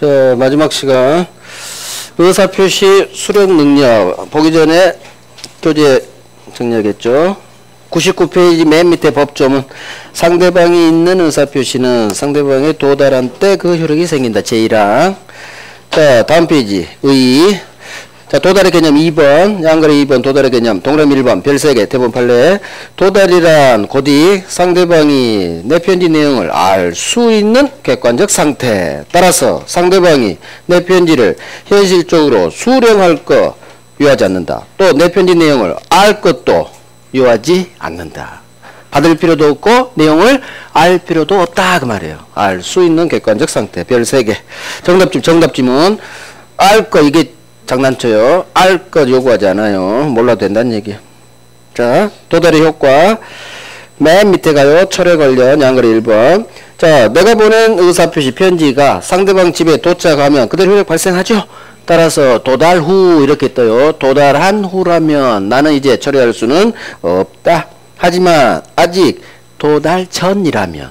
자, 마지막 시간. 의사표시 수령 능력. 보기 전에 교재 정리하겠죠. 99페이지 맨 밑에 법조문. 상대방이 있는 의사표시는 상대방에 도달한 때 그 효력이 생긴다. 제1항. 자, 다음 페이지. 의. 자, 도달의 개념 2번, 양거리 2번, 도달의 개념, 동그라미 1번, 별 3개, 대본 판례. 도달이란 곧이 상대방이 내 편지 내용을 알 수 있는 객관적 상태. 따라서 상대방이 내 편지를 현실적으로 수령할 것 요하지 않는다. 또 내 편지 내용을 알 것도 요하지 않는다. 받을 필요도 없고 내용을 알 필요도 없다 그 말이에요. 알 수 있는 객관적 상태. 별 3개. 정답지문. 알 거 이게 장난쳐요. 알 것 요구하지 않아요. 몰라도 된다는 얘기예요. 자, 도달의 효과. 맨 밑에 가요. 철회 관련 양거리 1번. 자, 내가 보낸 의사표시 편지가 상대방 집에 도착하면 그대로 효력 발생하죠. 따라서 도달 후 이렇게 떠요. 도달한 후라면 나는 이제 처리할 수는 없다. 하지만 아직 도달 전이라면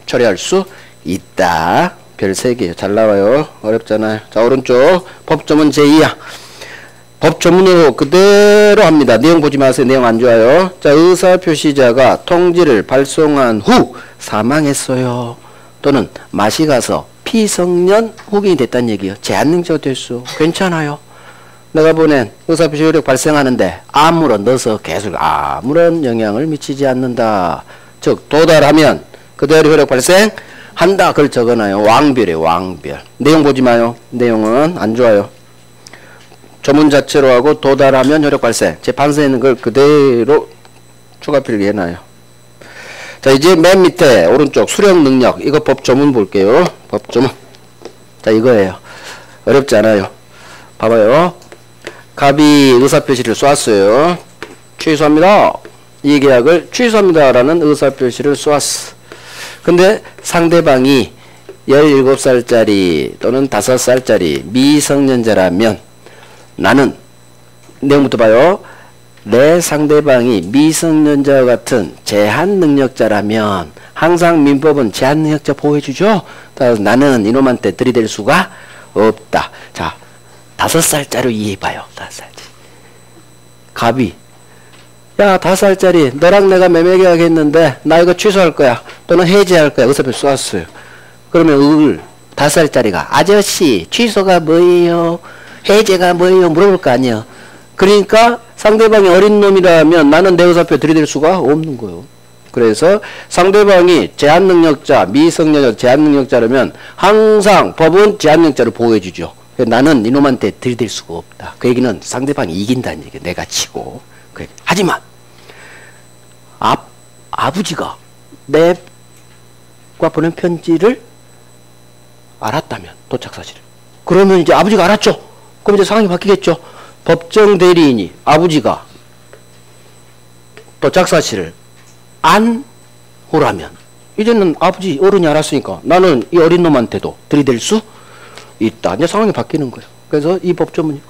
처리할 수 있다. 별 3개요. 잘 나와요. 어렵잖아요. 자, 오른쪽 법조문 제2항. 법조문으로 그대로 합니다. 내용 보지 마세요. 내용 안 좋아요. 자, 의사표시자가 통지를 발송한 후 사망했어요. 또는 맛이 가서 피성년 후견이 됐다는 얘기예요. 제한능력자가 될 수. 괜찮아요. 내가 보낸 의사표시 효력 발생하는데 아무런 넣어서 계속 아무런 영향을 미치지 않는다. 즉 도달하면 그대로 효력 발생한다. 그걸 적어놔요. 왕별이에요. 왕별. 내용 보지 마요. 내용은 안 좋아요. 조문 자체로 하고 도달하면 효력 발생. 제 판서에 있는 걸 그대로 추가 필기 해놔요. 자, 이제 맨 밑에 오른쪽 수령 능력. 이거 법조문 볼게요. 법조문. 자, 이거예요. 어렵지 않아요. 봐봐요. 갑이 의사표시를 쏘았어요. 취소합니다. 이 계약을 취소합니다라는 의사표시를 쏘았어. 근데 상대방이 17살짜리 또는 5살짜리 미성년자라면 나는 내용부터 봐요. 내 상대방이 미성년자와 같은 제한능력자라면 항상 민법은 제한능력자 보호해주죠. 따라서 나는 이놈한테 들이댈 수가 없다. 자, 5살짜리로 이해해봐요. 5살짜리. 갑이 야, 5살짜리 너랑 내가 매매계약 했는데 나 이거 취소할 거야. 또는 해지할 거야. 의사표시 쏘았어요. 그러면 5살짜리가 아저씨 취소가 뭐예요? 해제가 뭐예요? 물어볼 거 아니에요. 그러니까 상대방이 어린 놈이라면 나는 내 의사표 들이댈 수가 없는 거예요. 그래서 상대방이 제한능력자, 미성년자 제한능력자라면 항상 법은 제한능력자를 보호해주죠. 나는 이놈한테 들이댈 수가 없다. 그 얘기는 상대방이 이긴다는 얘기예요. 내가 치고. 하지만 아버지가 내가 보낸 편지를 알았다면 도착 사실을. 그러면 이제 아버지가 알았죠. 그럼 이제 상황이 바뀌겠죠. 법정 대리인이 아버지가 도착 사실을 안 후라면 이제는 아버지 어른이 알았으니까 나는 이 어린 놈한테도 들이댈 수 있다. 이제 상황이 바뀌는 거예요. 그래서 이 법조문이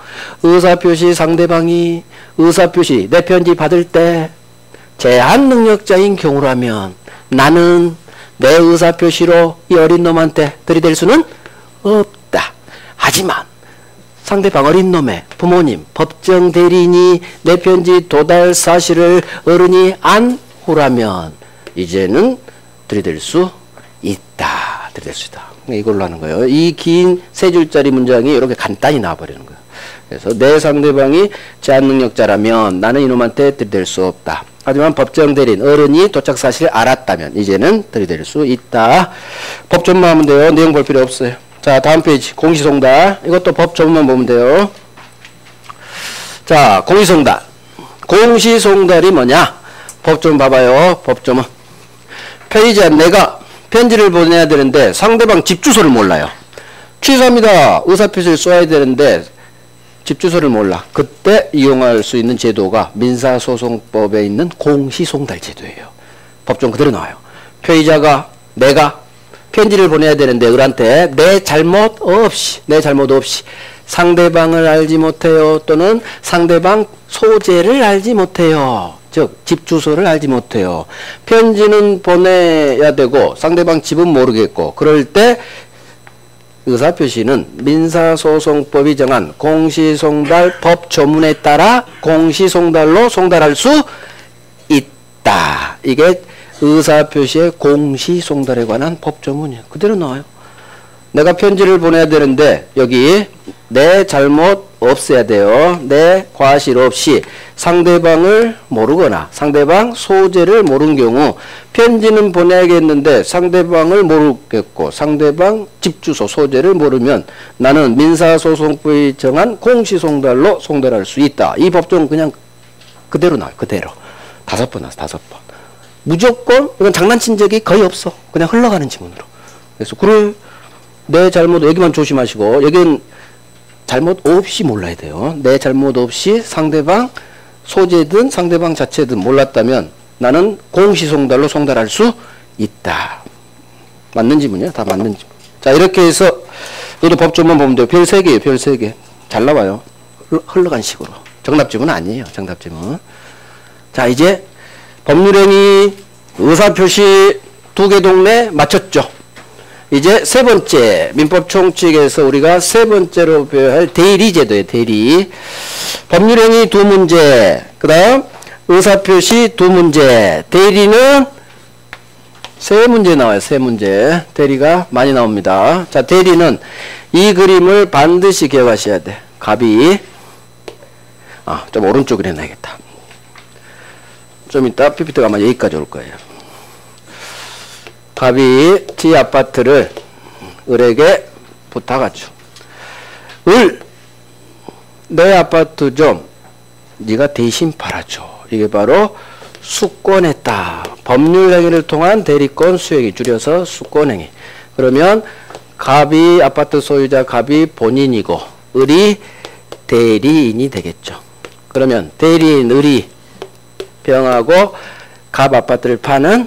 의사표시 상대방이 의사표시 내 편지 받을 때 제한능력자인 경우라면 나는 내 의사표시로 이 어린 놈한테 들이댈 수는 없다. 하지만 상대방 어린 놈의 부모님, 법정 대리인이 내 편지 도달 사실을 어른이 안 후라면 이제는 들이댈 수 있다. 들이댈 수 있다. 이걸로 하는 거예요. 이 긴 3줄짜리 문장이 이렇게 간단히 나와버리는 거예요. 그래서 내 상대방이 제한능력자라면 나는 이놈한테 들이댈 수 없다. 하지만 법정 대리인 어른이 도착 사실을 알았다면 이제는 들이댈 수 있다. 법조문만 하면 돼요. 내용 볼 필요 없어요. 자, 다음 페이지 공시송달. 이것도 법조문만 보면 돼요. 자, 공시송달. 공시송달이 뭐냐? 법조문 봐봐요. 법조문. 편의자 내가 편지를 보내야 되는데 상대방 집 주소를 몰라요. 취소합니다. 의사표시를 써야 되는데 집 주소를 몰라. 그때 이용할 수 있는 제도가 민사소송법에 있는 공시송달 제도예요. 법조문 그대로 나와요. 피의자가 내가 편지를 보내야 되는데 을한테 내 잘못 없이 상대방을 알지 못해요. 또는 상대방 소재를 알지 못해요. 즉 집 주소를 알지 못해요. 편지는 보내야 되고 상대방 집은 모르겠고 그럴 때 의사표시는 민사소송법이 정한 공시송달 법조문에 따라 공시송달로 송달할 수 있다. 이게 의사표시의 공시송달에 관한 법조문이에요. 그대로 나와요. 내가 편지를 보내야 되는데 여기 내 잘못 없애야 돼요. 내 과실 없이 상대방을 모르거나 상대방 소재를 모르는 경우 편지는 보내야겠는데 상대방을 모르겠고 상대방 집주소 소재를 모르면 나는 민사소송법이 정한 공시송달로 송달할 수 있다. 이 법조는 그냥 그대로 나와요. 그대로. 5번 나왔어. 5번. 무조건 이건 장난친 적이 거의 없어. 그냥 흘러가는 지문으로. 그래서 그래 내 잘못 여기만 조심하시고 여기는 잘못 없이 몰라야 돼요. 내 잘못 없이 상대방 소재든 상대방 자체든 몰랐다면 나는 공시송달로 송달할 수 있다. 맞는 지문이야. 다 맞는 지문. 자 이렇게 해서 이것도 법조문 보면 돼요. 별 3개예요. 별 3개. 잘 나와요. 흘러간 식으로. 정답지문 아니에요. 정답지문. 자 이제 법률행위 의사표시 2개 동네 맞췄죠. 이제 3번째 민법 총칙에서 우리가 3번째로 배워야 할 대리제도예요. 대리. 법률행위 2문제. 그 다음 의사표시 2문제. 대리는 3문제 나와요. 3문제. 대리가 많이 나옵니다. 자 대리는 이 그림을 반드시 기억하셔야 돼. 갑이 좀 오른쪽으로 해놔야겠다. 좀 이따 PPT가 아마 여기까지 올 거예요. 갑이 지 아파트를 을에게 부탁하죠. 을, 내 아파트 좀 네가 대신 팔아줘. 이게 바로 수권했다. 법률행위를 통한 대리권 수행이 줄여서 수권행위. 그러면 갑이 아파트 소유자 갑이 본인이고 을이 대리인이 되겠죠. 그러면 대리인 을이 병하고 갑 아파트를 파는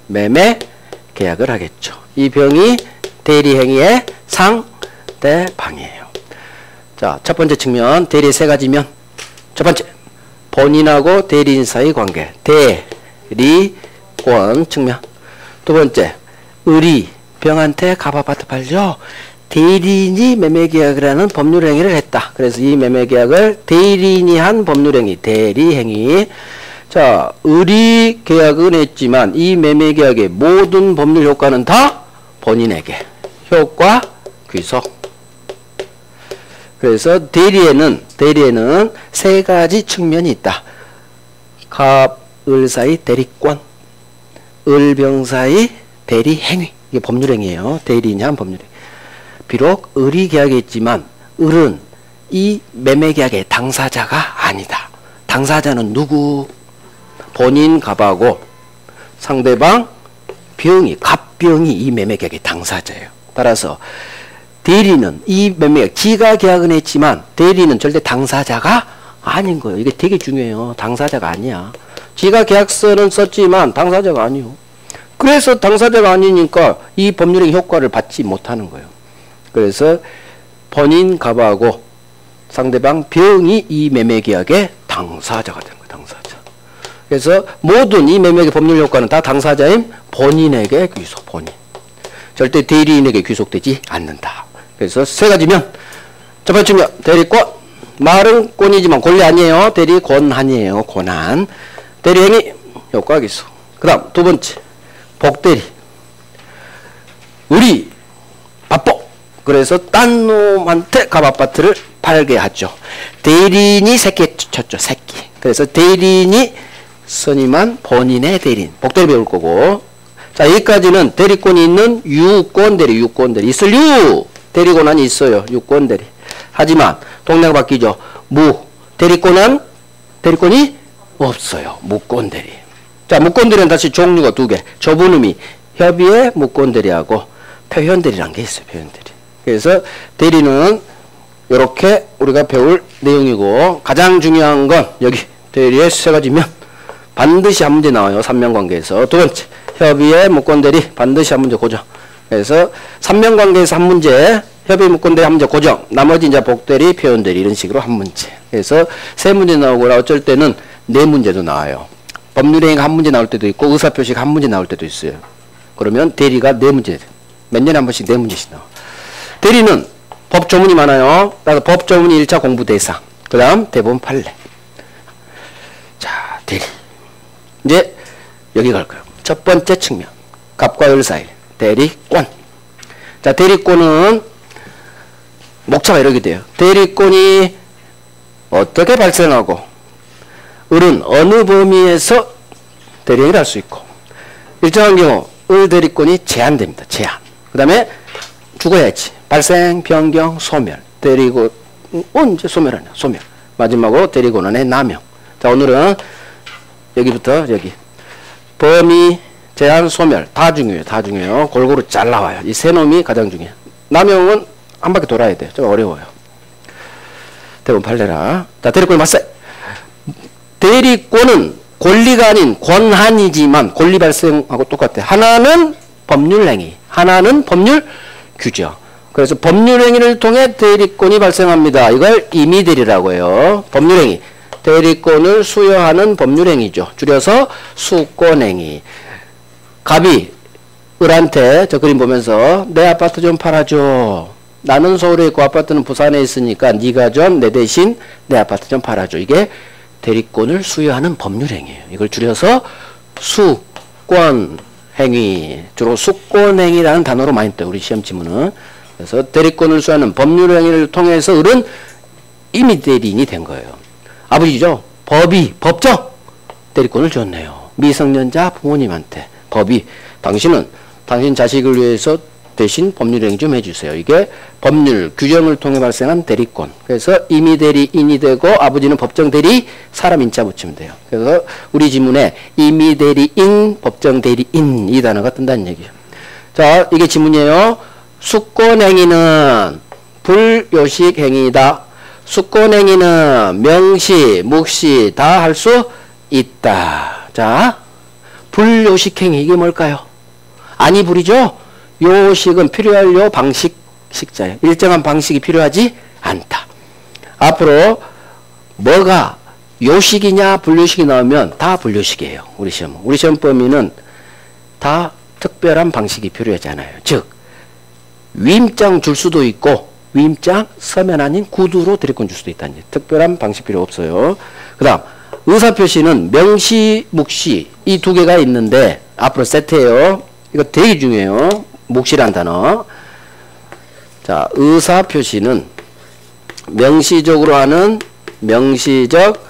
매매 계약을 하겠죠. 이 병이 대리행위의 상대방이에요. 자, 첫 번째 측면 대리 3가지면 첫 번째 본인하고 대리인 사이 관계 대리권 측면. 두 번째 을이 병한테 갑 아파트 팔죠. 대리인이 매매계약을 하는 법률행위를 했다. 그래서 이 매매계약을 대리인이 한 법률행위 대리행위. 자, 을이 계약은 했지만 이 매매계약의 모든 법률 효과는 다 본인에게. 효과, 귀속. 그래서 대리에는 3가지 측면이 있다. 갑, 을 사이 대리권, 을, 병 사이 대리행위. 이게 법률행위예요. 대리인이 한 법률행위. 비록 을이 계약했지만 을은 이 매매계약의 당사자가 아니다. 당사자는 누구? 본인 갑하고 상대방 병이 갑병이 이 매매계약의 당사자예요. 따라서 대리는 이 매매계약 지가 계약은 했지만 대리는 절대 당사자가 아닌 거예요. 이게 되게 중요해요. 당사자가 아니야. 지가 계약서는 썼지만 당사자가 아니요. 그래서 당사자가 아니니까 이 법률의 효과를 받지 못하는 거예요. 그래서 본인 갑하고 상대방 병이 이 매매계약의 당사자가 되는 거예요. 당사자. 그래서 모든 이 매매의 법률 효과는 다 당사자인 본인에게 귀속. 본인. 절대 대리인에게 귀속되지 않는다. 그래서 3가지면 첫 번째면 대리권. 말은 권이지만 권리 아니에요. 대리권 아니에요. 권한. 대리행위 효과 귀속. 그 다음 2번째 복대리. 을이 바빠. 그래서 딴 놈한테 갑 아파트를 팔게 하죠. 대리인이 새끼 쳤죠. 새끼. 그래서 대리인이 선임한 본인의 대리인. 복대리 배울 거고. 자, 여기까지는 대리권이 있는 유권대리. 유권대리. 있을 유. 대리권한이 있어요. 유권대리. 하지만 동네가 바뀌죠. 무. 대리권이 없어요. 무권대리. 자, 무권대리는 다시 종류가 2개. 좁은 의미. 협의의 무권대리하고 표현대리라는 게 있어요. 표현대리. 그래서 대리는 이렇게 우리가 배울 내용이고 가장 중요한 건 여기 대리의 3가지면 반드시 한 문제 나와요. 삼면관계에서. 2번째 협의의 무권대리 반드시 한 문제 고정. 그래서 삼면관계에서 한 문제 협의 무권대리 한 문제 고정. 나머지 이제 복대리 표현대리 이런 식으로 한 문제. 그래서 3문제 나오고 어쩔 때는 4문제도 나와요. 법률행위가 한 문제 나올 때도 있고 의사표시가 한 문제 나올 때도 있어요. 그러면 대리가 4문제. 몇 년에 한 번씩 4문제씩 나와. 대리는 법조문이 많아요. 따라서 법조문이 1차 공부 대상. 그 다음 대법원 판례. 자, 대리. 이제 여기 갈 거예요. 첫 번째 측면. 갑과 을 사이. 대리권. 자, 대리권은 목차가 이렇게 돼요. 대리권이 어떻게 발생하고 을은 어느 범위에서 대리행위를 할 수 있고 일정한 경우 을 대리권이 제한됩니다. 제한. 그 다음에 죽어야지. 발생, 변경, 소멸. 대리고 언제 소멸하냐? 소멸. 마지막으로 대리권원의 남용. 자, 오늘은 여기부터 여기 범위, 제한, 소멸 다 중요해요. 다 중요해요. 골고루 잘 나와요. 이 세 놈이 가장 중요해요. 남용은 한 바퀴 돌아야 돼요. 좀 어려워요. 대법원 판례라. 자, 대리권 맞세. 대리권은 권리가 아닌 권한이지만 권리 발생하고 똑같아. 하나는 법률행위, 하나는 법률 규정. 그래서 법률행위를 통해 대리권이 발생합니다. 이걸 임의대리라고 해요. 법률행위. 대리권을 수여하는 법률행위죠. 줄여서 수권행위. 갑이 을한테 저 그림 보면서 내 아파트 좀 팔아줘. 나는 서울에 있고 아파트는 부산에 있으니까 네가 좀 내 대신 내 아파트 좀 팔아줘. 이게 대리권을 수여하는 법률행위예요. 이걸 줄여서 수권행위. 주로 수권행위라는 단어로 많이 떠요. 우리 시험 지문은. 그래서 대리권을 수여하는 법률행위를 통해서 을은 임의대리인이 된 거예요. 아버지죠. 법이 법정 대리권을 줬네요. 미성년자 부모님한테 법이 당신은 당신 자식을 위해서 대신 법률행위 좀 해주세요. 이게 법률 규정을 통해 발생한 대리권. 그래서 임의대리인이 되고 아버지는 법정대리 사람 인자 붙이면 돼요. 그래서 우리 지문에 임의대리인 법정대리인 이 단어가 뜬다는 얘기예요. 자, 이게 지문이에요. 수권행위는 불요식행위다. 수권행위는 명시, 묵시 다 할 수 있다. 자, 불요식행위 이게 뭘까요? 아니 불이죠. 요식은 필요할 요 방식 식자예요. 일정한 방식이 필요하지 않다. 앞으로 뭐가 요식이냐 불요식이 나오면 다 불요식이에요. 우리 시험. 우리 시험 범위는 다 특별한 방식이 필요하잖아요. 즉 위임장 줄 수도 있고 위임장 서면 아닌 구두로 대리권 줄 수도 있다는 얘기. 특별한 방식 필요 없어요. 그 다음 의사표시는 명시, 묵시 이 두 개가 있는데 앞으로 세트예요. 이거 되게 중요해요. 묵시란 단어. 자, 의사표시는 명시적으로 하는 명시적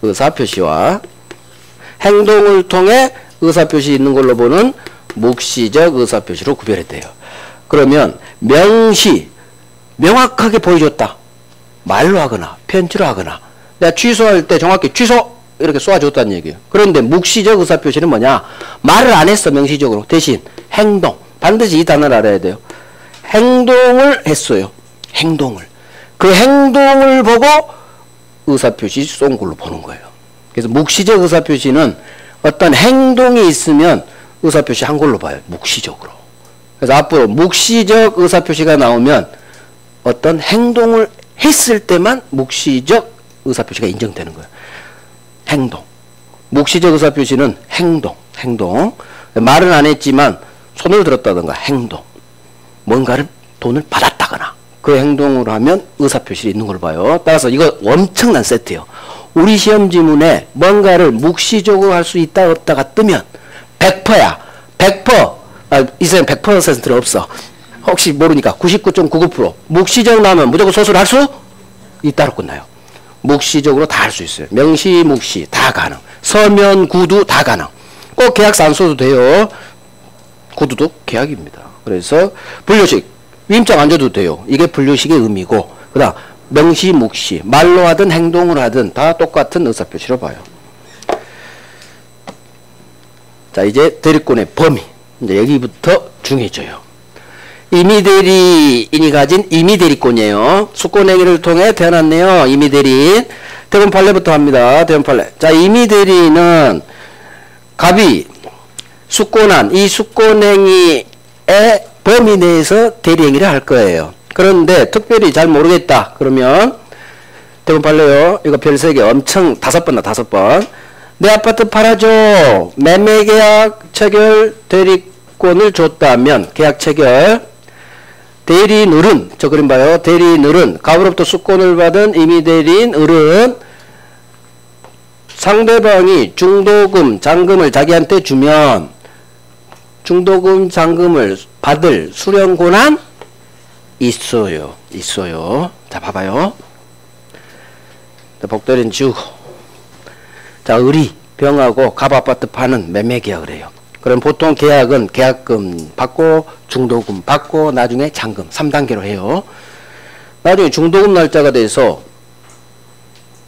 의사표시와 행동을 통해 의사표시 있는 걸로 보는 묵시적 의사표시로 구별했대요. 그러면 명시, 명확하게 보여줬다. 말로 하거나 편지로 하거나 내가 취소할 때 정확히 취소 이렇게 쏘아줬다는 얘기예요. 그런데 묵시적 의사표시는 뭐냐? 말을 안 했어 명시적으로. 대신 행동. 반드시 이 단어를 알아야 돼요. 행동을 했어요. 행동을. 그 행동을 보고 의사표시 쏜 걸로 보는 거예요. 그래서 묵시적 의사표시는 어떤 행동이 있으면 의사표시 한 걸로 봐요. 묵시적으로. 그래서 앞으로 묵시적 의사표시가 나오면 어떤 행동을 했을 때만 묵시적 의사표시가 인정되는 거예요. 행동. 묵시적 의사표시는 행동. 말은 안 했지만 손을 들었다든가 행동. 뭔가를 돈을 받았다거나 그 행동으로 하면 의사표시가 있는 걸 봐요. 따라서 이거 엄청난 세트예요. 우리 시험 지문에 뭔가를 묵시적으로 할 수 있다 없다가 뜨면 100%야. 100%. 이 세상 100%는 없어. 혹시 모르니까 99.99% 묵시적 나오면 무조건 소수를 할 수 있다로 끝나요. 묵시적으로 다 할 수 있어요. 명시, 묵시 다 가능. 서면, 구두 다 가능. 꼭 계약서 안 써도 돼요. 구두도 계약입니다. 그래서 불요식, 위임장 안 줘도 돼요. 이게 불요식의 의미고 그 다음 명시, 묵시 말로 하든 행동을 하든 다 똑같은 의사표시로 봐요. 자, 이제 대리권의 범위. 이제 여기부터 중요해져요. 임의대리인이 가진 임의대리권이에요. 수권행위를 통해 태어났네요. 임의대리인. 대법원 판례부터 합니다. 대법원 판례. 자, 임의대리인은 갑이 수권한 이 수권행위의 범위 내에서 대리행위를 할 거예요. 그런데 특별히 잘 모르겠다. 그러면 대법원 판례요. 이거 별 3개 엄청 5번 나 5번. 내 아파트 팔아줘. 매매계약 체결 대리권을 줬다면 계약 체결 대리인을은, 저 그림 봐요. 대리인을은 갑으로부터 수권을 받은 임의대리인을은 상대방이 중도금, 잔금을 자기한테 주면 중도금, 잔금을 받을 수령 권한 있어요. 있어요. 자, 봐봐요. 복대리인 지우고. 자, 을이 병하고 갑 아파트 파는 매매 계약을 해요. 그럼 보통 계약은 계약금 받고 중도금 받고 나중에 잔금 3단계로 해요. 나중에 중도금 날짜가 돼서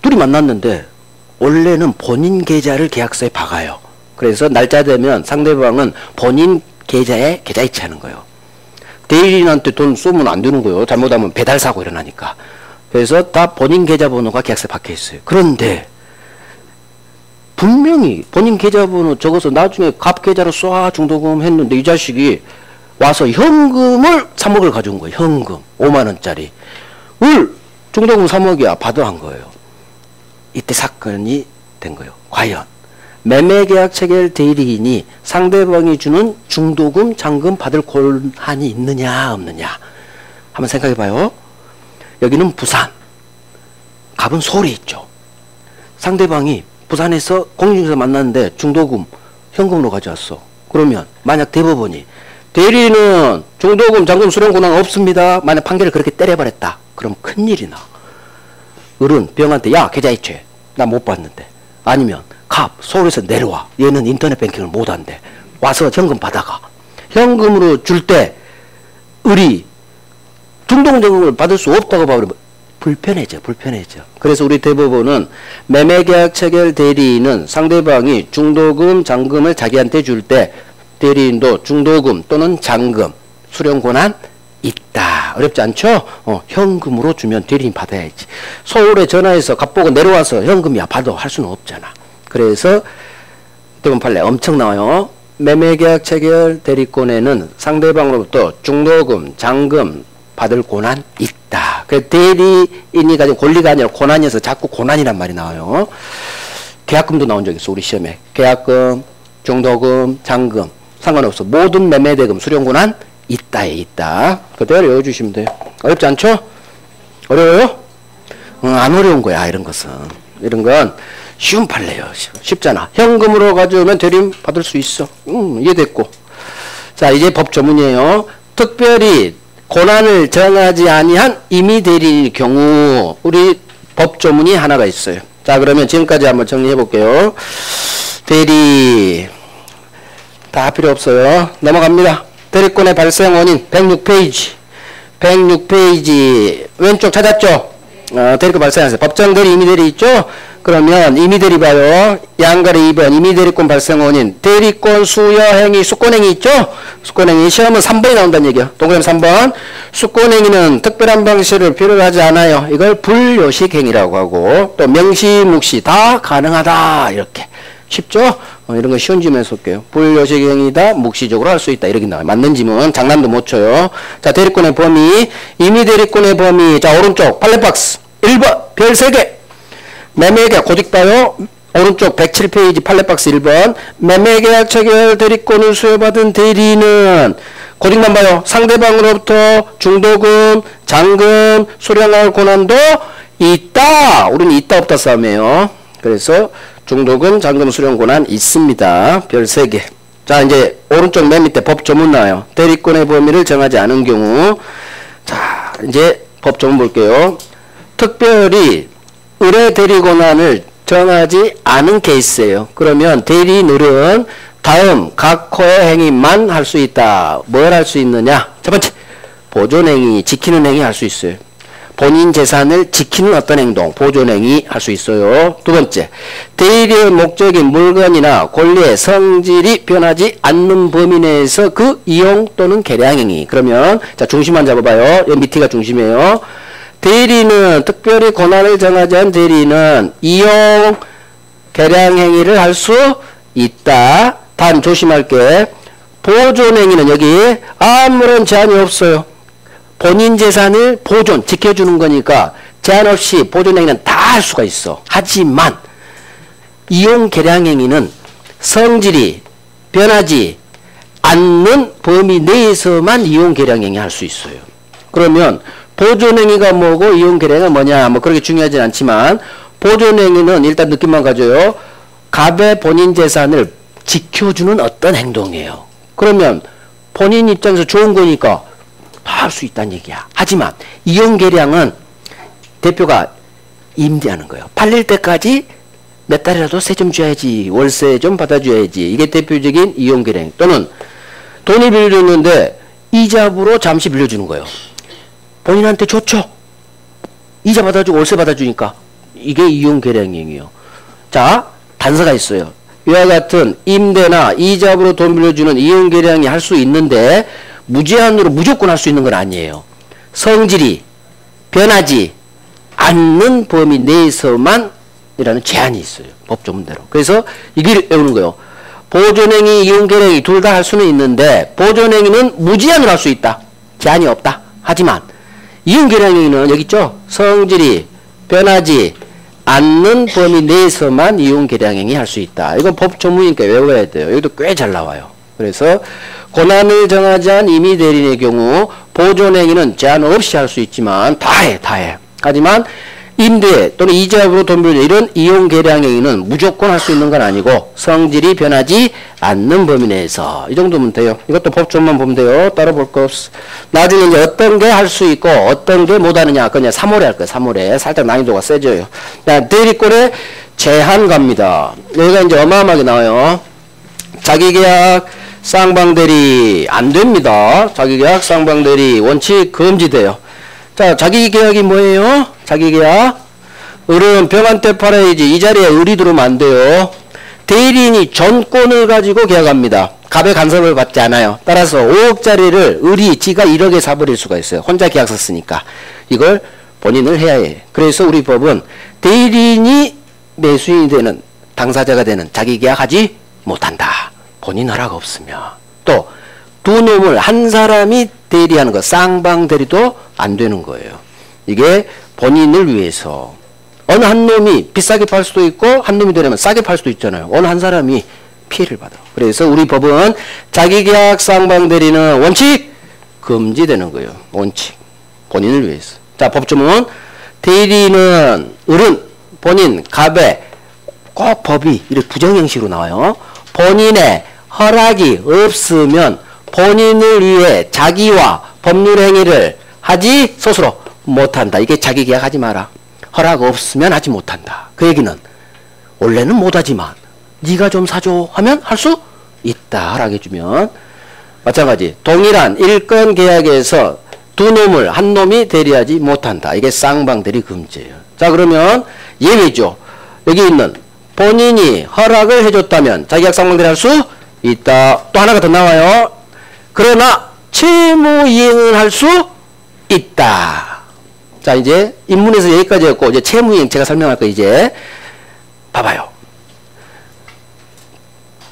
둘이 만났는데 원래는 본인 계좌를 계약서에 박아요. 그래서 날짜 되면 상대방은 본인 계좌에 계좌이체하는 거예요. 대리인한테 돈 쏘면 안 되는 거예요. 잘못하면 배달사고 일어나니까. 그래서 다 본인 계좌번호가 계약서에 박혀 있어요. 그런데 분명히 본인 계좌번호 적어서 나중에 갑 계좌로 쏴 중도금 했는데 이 자식이 와서 현금을 3억을 가져온 거예요. 현금 5만원짜리 을 중도금 3억이야 받아 한 거예요. 이때 사건이 된 거예요. 과연 매매계약 체결 대리인이 상대방이 주는 중도금, 잔금 받을 권한이 있느냐 없느냐 한번 생각해 봐요. 여기는 부산, 갑은 서울에 있죠. 상대방이 부산에서 공중에서 만났는데 중도금 현금으로 가져왔어. 그러면 만약 대법원이 대리인은 중도금, 잔금 수령 권한 없습니다. 만약 판결을 그렇게 때려버렸다. 그럼 큰일이 나. 을은 병한테 야 계좌이체 나 못 받는데. 아니면 갑 서울에서 내려와. 얘는 인터넷 뱅킹을 못한대. 와서 현금 받아가. 현금으로 줄 때 을이 중도금, 잔금을 받을 수 없다고 봐버리면 불편해져. 그래서 우리 대법원은 매매계약 체결 대리인은 상대방이 중도금, 잔금을 자기한테 줄 때 대리인도 중도금 또는 잔금 수령 권한 있다. 어렵지 않죠? 현금으로 주면 대리인 받아야지. 서울에 전화해서 갑보고 내려와서 현금이야 받아 할 수는 없잖아. 그래서 대법원 판례 엄청 나와요. 매매계약 체결 대리권에는 상대방으로부터 중도금, 잔금 받을 권한 있다. 그 대리인이 가진 권리가 아니라 권한이어서 자꾸 권한이란 말이 나와요. 계약금도 나온 적 있어. 우리 시험에. 계약금, 중도금, 잔금 상관없어. 모든 매매대금 수령 권한 있다에 있다. 그대로 외워주시면 돼요. 어렵지 않죠? 어려워요? 안 어려운 거야. 이런 것은. 이런 건 쉬운 판례예요. 쉽잖아. 현금으로 가져오면 대리인 받을 수 있어. 이해됐고. 자, 이제 법 조문이에요. 특별히 권한을 정하지 아니한 임의대리인의 경우 우리 법 조문이 하나가 있어요. 자, 그러면 지금까지 한번 정리해 볼게요. 대리 다 필요 없어요. 넘어갑니다. 대리권의 발생 원인 106페이지 106페이지 왼쪽 찾았죠? 대리권 발생하세요. 법정 대리 임의대리 있죠? 그러면 임의대리 봐요. 양가리 2번 임의대리권 발생 원인 대리권 수여 행위 수권행위 있죠? 수권행위 시험은 3번이 나온다는 얘기야. 동그라미 3번 수권행위는 특별한 방식을 필요로 하지 않아요. 이걸 불요식행위라고 하고 또 명시 묵시 다 가능하다 이렇게 쉽죠? 이런 거 쉬운 질문에서 볼게요. 불요식행위다 묵시적으로 할 수 있다 이렇게 나와요. 맞는 질문 장난도 못 쳐요. 자, 대리권의 범위 임의대리권의 범위 자 오른쪽 팔레박스 1번 별 3개 매매계약 고딕 봐요. 오른쪽 107페이지 팔레박스 1번 매매계약 체결 대리권을 수여받은 대리인은 고딕만 봐요. 상대방으로부터 중도금, 잔금 수령할 권한도 있다. 우리는 있다 없다 싸움이에요. 그래서 중도금, 잔금 수령 권한 있습니다. 별 3개. 자, 이제 오른쪽 맨 밑에 법 조문 나와요. 대리권의 범위를 정하지 않은 경우 자, 이제 법 조문 볼게요. 특별히 의뢰 대리 권한을 정하지 않은 케이스예요. 그러면 대리인은 다음 각 호의 행위만 할 수 있다. 뭘 할 수 있느냐? 첫 번째, 보존행위, 지키는 행위 할 수 있어요. 본인 재산을 지키는 어떤 행동, 보존행위 할 수 있어요. 두 번째, 대리의 목적인 물건이나 권리의 성질이 변하지 않는 범위 내에서 그 이용 또는 개량행위. 그러면 자 중심만 잡아봐요. 여기 밑에가 중심이에요. 대리는 특별히 권한을 정하지 않은 대리는 이용 개량행위를 할 수 있다. 단 조심할 게 보존행위는 여기 아무런 제한이 없어요. 본인 재산을 보존 지켜주는 거니까 제한 없이 보존행위는 다 할 수가 있어. 하지만 이용 개량행위는 성질이 변하지 않는 범위 내에서만 이용 개량행위 할 수 있어요. 그러면 보존행위가 뭐고 이용계량은 뭐냐? 뭐 그렇게 중요하진 않지만 보존행위는 일단 느낌만 가져요. 갑의 본인 재산을 지켜주는 어떤 행동이에요. 그러면 본인 입장에서 좋은 거니까 다 할 수 있다는 얘기야. 하지만 이용계량은 대표가 임대하는 거예요. 팔릴 때까지 몇 달이라도 세 좀 줘야지, 월세 좀 받아줘야지. 이게 대표적인 이용계량. 또는 돈을 빌려줬는데 이자부로 잠시 빌려주는 거예요. 본인한테 좋죠. 이자 받아주고 월세 받아주니까. 이게 이용계량이에요. 자, 단서가 있어요. 이와 같은 임대나 이자부로 돈 빌려주는 이용계량이 할 수 있는데 무제한으로 무조건 할 수 있는 건 아니에요. 성질이 변하지 않는 범위 내에서만 이라는 제한이 있어요. 법조문대로. 그래서 이걸 외우는 거예요. 보존행위, 이용계량이 둘 다 할 수는 있는데 보존행위는 무제한으로 할 수 있다. 제한이 없다. 하지만 이용계량행위는 여기 있죠. 성질이 변하지 않는 범위 내에서만 이용계량행위 할 수 있다. 이건 법조문이니까 외워야 돼요. 여기도 꽤 잘 나와요. 그래서 권한을 정하지 않은 임의대리인의 경우 보존행위는 제한 없이 할 수 있지만 다 해. 하지만 임대 또는 이자부로 돈 빌려 이런 이용계량행위는 무조건 할 수 있는 건 아니고 성질이 변하지 않는 범위 내에서 이 정도면 돼요. 이것도 법조문만 보면 돼요. 따로 볼 거 없어. 나중에 이제 어떤 게 할 수 있고 어떤 게 못하느냐 그냥 3월에 할 거예요. 3월에 살짝 난이도가 세져요. 대리권의 제한 갑니다. 여기가 이제 어마어마하게 나와요. 자기계약 쌍방대리 안 됩니다. 자기계약 쌍방대리 원칙 금지돼요. 자, 자기계약이 뭐예요? 자기계약. 을은 병한테 팔아야지. 이 자리에 을이 들어오면 안 돼요. 대리인이 전권을 가지고 계약합니다. 갑의 간섭을 받지 않아요. 따라서 5억짜리를 을이 지가 1억에 사버릴 수가 있어요. 혼자 계약서 쓰니까. 이걸 본인을 해야 해. 그래서 우리 법은 대리인이 매수인이 되는 당사자가 되는 자기계약하지 못한다. 본인 허락 없으면. 또 두 놈을 한 사람이 대리하는 거 쌍방대리도 안 되는 거예요. 이게 본인을 위해서 어느 한 놈이 비싸게 팔 수도 있고 한 놈이 되려면 싸게 팔 수도 있잖아요. 어느 한 사람이 피해를 받아. 그래서 우리 법은 자기계약 쌍방대리는 원칙 금지되는 거예요. 원칙. 본인을 위해서. 자, 법조문 대리는 을은 본인 갑에 꼭 법이 이렇게 부정형식으로 나와요. 본인의 허락이 없으면 본인을 위해 자기와 법률행위를 하지 스스로 못한다. 이게 자기계약 하지 마라. 허락 없으면 하지 못한다. 그 얘기는 원래는 못하지만 네가 좀 사줘 하면 할 수 있다. 허락해주면. 마찬가지 동일한 일건 계약에서 두 놈을 한 놈이 대리하지 못한다. 이게 쌍방대리 금지예요. 자, 그러면 예외죠. 여기 있는 본인이 허락을 해줬다면 자기계약 쌍방대리 할 수 있다. 또 하나가 더 나와요. 그러나 채무이행은 할 수 있다. 자, 이제 입문에서 여기까지였고 이제 채무이행 제가 설명할 거 이제 봐봐요.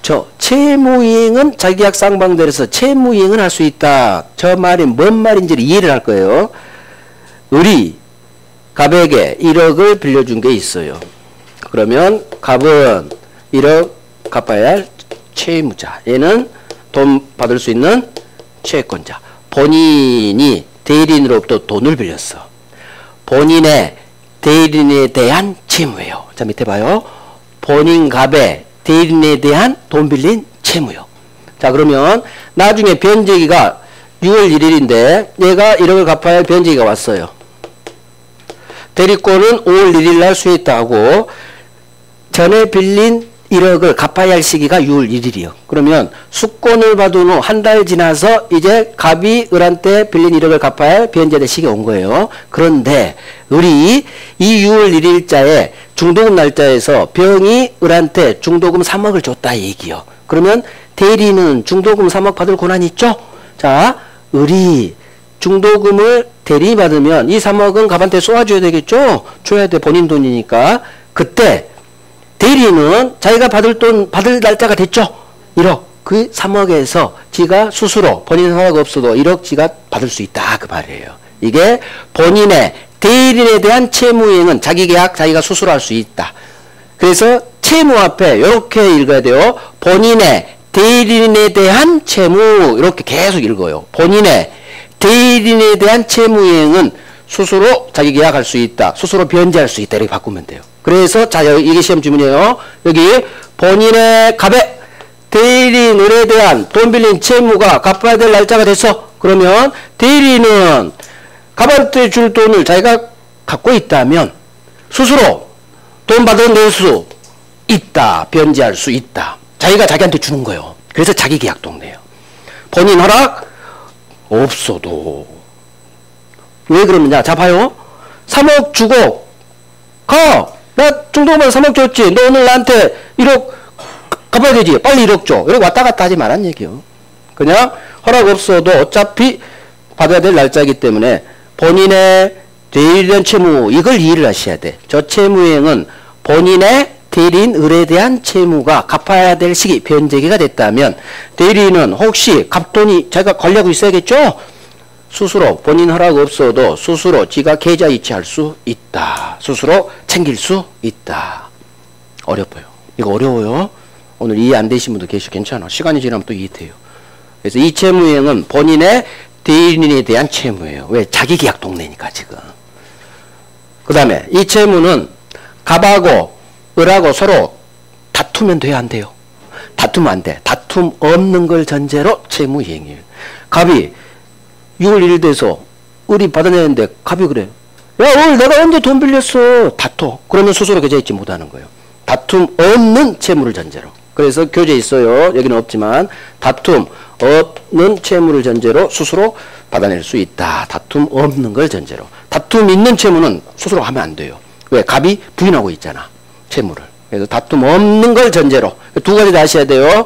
저 채무이행은 자기계약 쌍방대리에서 채무이행은 할 수 있다. 저 말이 뭔 말인지를 이해를 할 거예요. 을이 갑에게 1억을 빌려준 게 있어요. 그러면 갑은 1억 갚아야 할 채무자. 얘는 돈 받을 수 있는 채권자. 본인이 대리인으로부터 돈을 빌렸어. 본인의 대리인에 대한 채무예요. 자, 밑에 봐요. 본인 갑에 대리인에 대한 돈 빌린 채무요. 자, 그러면 나중에 변제기가 6월 1일인데 얘가 1억을 갚아야 할 변제기가 왔어요. 대리권은 5월 1일 날 수했다 고 전에 빌린 1억을 갚아야 할 시기가 6월 1일이요. 그러면 수권을 받은 후 한 달 지나서 이제 갑이 을한테 빌린 1억을 갚아야 할 변제될 시기가 온 거예요. 그런데 을이 이 6월 1일자에 중도금 날짜에서 병이 을한테 중도금 3억을 줬다 얘기요. 그러면 대리는 중도금 3억 받을 권한이 있죠? 자, 을이 중도금을 대리인이 받으면 이 3억은 갑한테 쏘아줘야 되겠죠? 줘야 돼. 본인 돈이니까. 그때 대리는 자기가 받을 돈, 받을 날짜가 됐죠? 1억. 그 3억에서 지가 스스로 본인 허락 없어도 1억 지가 받을 수 있다. 그 말이에요. 이게 본인의 대리인에 대한 채무이행은 자기계약 자기가 스스로 할 수 있다. 그래서 채무 앞에 이렇게 읽어야 돼요. 본인의 대리인에 대한 채무 이렇게 계속 읽어요. 본인의 대리인에 대한 채무이행은 스스로 자기 계약할 수 있다. 스스로 변제할 수 있다. 이렇게 바꾸면 돼요. 그래서 자 이게 시험 지문이에요. 여기 본인의 갑에 대리인에 대한 돈 빌린 채무가 갚아야 될 날짜가 됐어. 그러면 대리인은 갑한테 줄 돈을 자기가 갖고 있다면 스스로 돈 받아낼 수 있다. 변제할 수 있다. 자기가 자기한테 주는 거예요. 그래서 자기 계약 동네예요. 본인 허락 없어도. 왜 그러느냐? 자 봐요. 3억 주고 가. 나 중도금만 3억 줬지. 너 오늘 나한테 1억 갚아야 되지. 빨리 1억 줘. 이렇게 왔다 갔다 하지 말란 얘기요. 그냥 허락 없어도 어차피 받아야 될 날짜이기 때문에 본인의 대리인 채무 이걸 이해를 하셔야 돼. 저 채무이행은 본인의 대리인 을에 대한 채무가 갚아야 될 시기 변제기가 됐다면 대리인은 혹시 갚돈이 자기가 관리하고 있어야겠죠? 스스로 본인 허락 없어도 스스로 지가 계좌 이체할 수 있다. 스스로 챙길 수 있다. 어렵고요. 이거 어려워요. 오늘 이해 안 되신 분도 계시고 괜찮아. 시간이 지나면 또 이해돼요. 그래서 이 채무이행은 본인의 대리인에 대한 채무예요. 왜? 자기 계약 동네니까 지금. 그 다음에 이 채무는 갑하고 을하고 서로 다투면 돼요? 안 돼요? 다투면 안 돼. 다툼 없는 걸 전제로 채무이행이에요. 갑이 6월 1일 돼서 을이 받아내는데 갑이 그래. 야, 을 내가 언제 돈 빌렸어? 다투. 그러면 스스로 계좌이체 못하는 거예요. 다툼 없는 채무를 전제로. 그래서 교재에 있어요. 여기는 없지만 다툼 없는 채무를 전제로 스스로 받아낼 수 있다. 다툼 없는 걸 전제로. 다툼 있는 채무는 스스로 하면 안 돼요. 왜? 갑이 부인하고 있잖아. 채무를. 그래서 다툼 없는 걸 전제로. 두 가지 다 하셔야 돼요.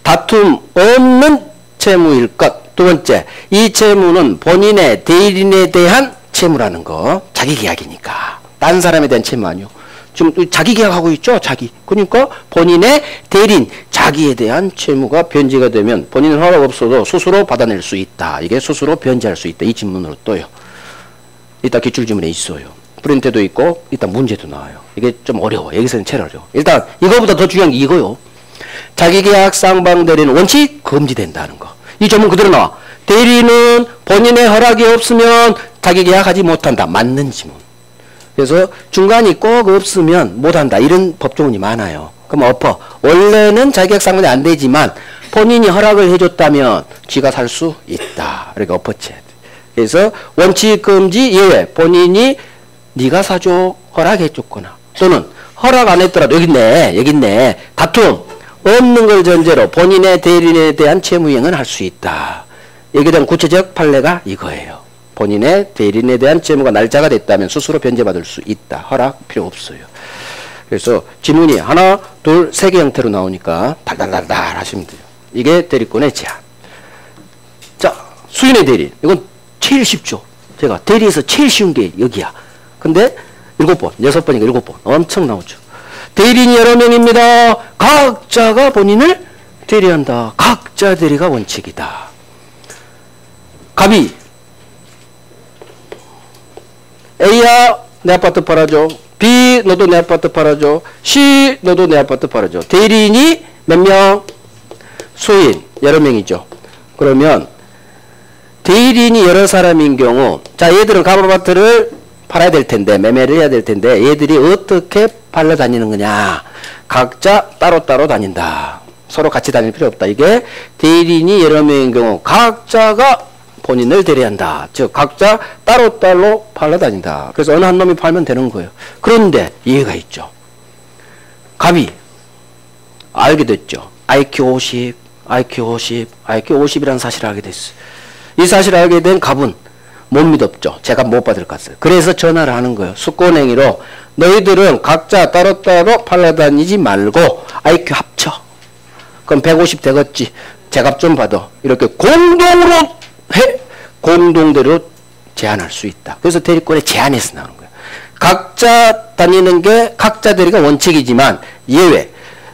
다툼 없는 채무일 것. 두 번째, 이 채무는 본인의 대리인에 대한 채무라는 거. 자기 계약이니까. 다른 사람에 대한 채무 아니요. 지금 자기 계약하고 있죠? 자기. 그러니까 본인의 대리인, 자기에 대한 채무가 변제가 되면 본인은 허락 없어도 스스로 받아낼 수 있다. 이게 스스로 변제할 수 있다. 이 질문으로 떠요. 이따 기출지문에 있어요. 프린트도 있고 이따 문제도 나와요. 이게 좀 어려워. 여기서는 제일 어려워. 일단 이거보다 더 중요한 게 이거요. 자기계약 쌍방대리는 원칙 금지된다는 거. 이 조문 그대로 나와. 대리인은 본인의 허락이 없으면 자기계약하지 못한다. 맞는 지문. 그래서 중간이 꼭 없으면 못한다. 이런 법조문이 많아요. 그럼 엎어. 원래는 자기계약 쌍방대 안 되지만 본인이 허락을 해줬다면 쥐가 살 수 있다. 이렇게 엎어쳐야 돼. 그래서 원칙 금지 예외. 본인이 네가 사줘 허락해줬거나 또는 허락 안 했더라도 여기 있네. 다툼 없는 걸 전제로 본인의 대리인에 대한 채무이행은 할 수 있다. 여기에 대한 구체적 판례가 이거예요. 본인의 대리인에 대한 채무가 날짜가 됐다면 스스로 변제받을 수 있다. 허락 필요 없어요. 그래서 지문이 하나, 둘, 세 개 형태로 나오니까 달달달달 하시면 돼요. 이게 대리권의 제한. 자, 수인의 대리인. 이건 제일 쉽죠. 제가 대리에서 제일 쉬운 게 여기야. 근데 7번, 6번이니까 7번. 엄청 나오죠. 대리인이 여러 명입니다. 각자가 본인을 대리한다. 각자 대리가 원칙이다. 갑이 A야 내 아파트 팔아줘. B 너도 내 아파트 팔아줘. C 너도 내 아파트 팔아줘. 대리인이 몇 명? 수인 여러 명이죠. 그러면 대리인이 여러 사람인 경우 자 얘들은 갑 아파트를 팔아야 될 텐데 매매를 해야 될 텐데 얘들이 어떻게 팔러 다니는 거냐. 각자 따로따로 다닌다. 서로 같이 다닐 필요 없다. 이게 대리인이 여러 명인 경우 각자가 본인을 대리한다. 즉 각자 따로따로 팔러 다닌다. 그래서 어느 한 놈이 팔면 되는 거예요. 그런데 이해가 있죠. 갑이 알게 됐죠. IQ 50, IQ 50, IQ 50이라는 사실을 알게 됐어요. 이 사실을 알게 된 갑은 못 믿었죠. 제가 못 받을 것 같아요. 그래서 전화를 하는 거예요. 숙고냉이로 너희들은 각자 따로따로 팔러 다니지 말고 IQ 합쳐. 그럼 150 되겠지. 제값 좀 받아. 이렇게 공동으로 공동대로 제한할 수 있다. 그래서 대리권의 제한에서 나오는 거예요. 각자 다니는 게 각자 대리가 원칙이지만 예외.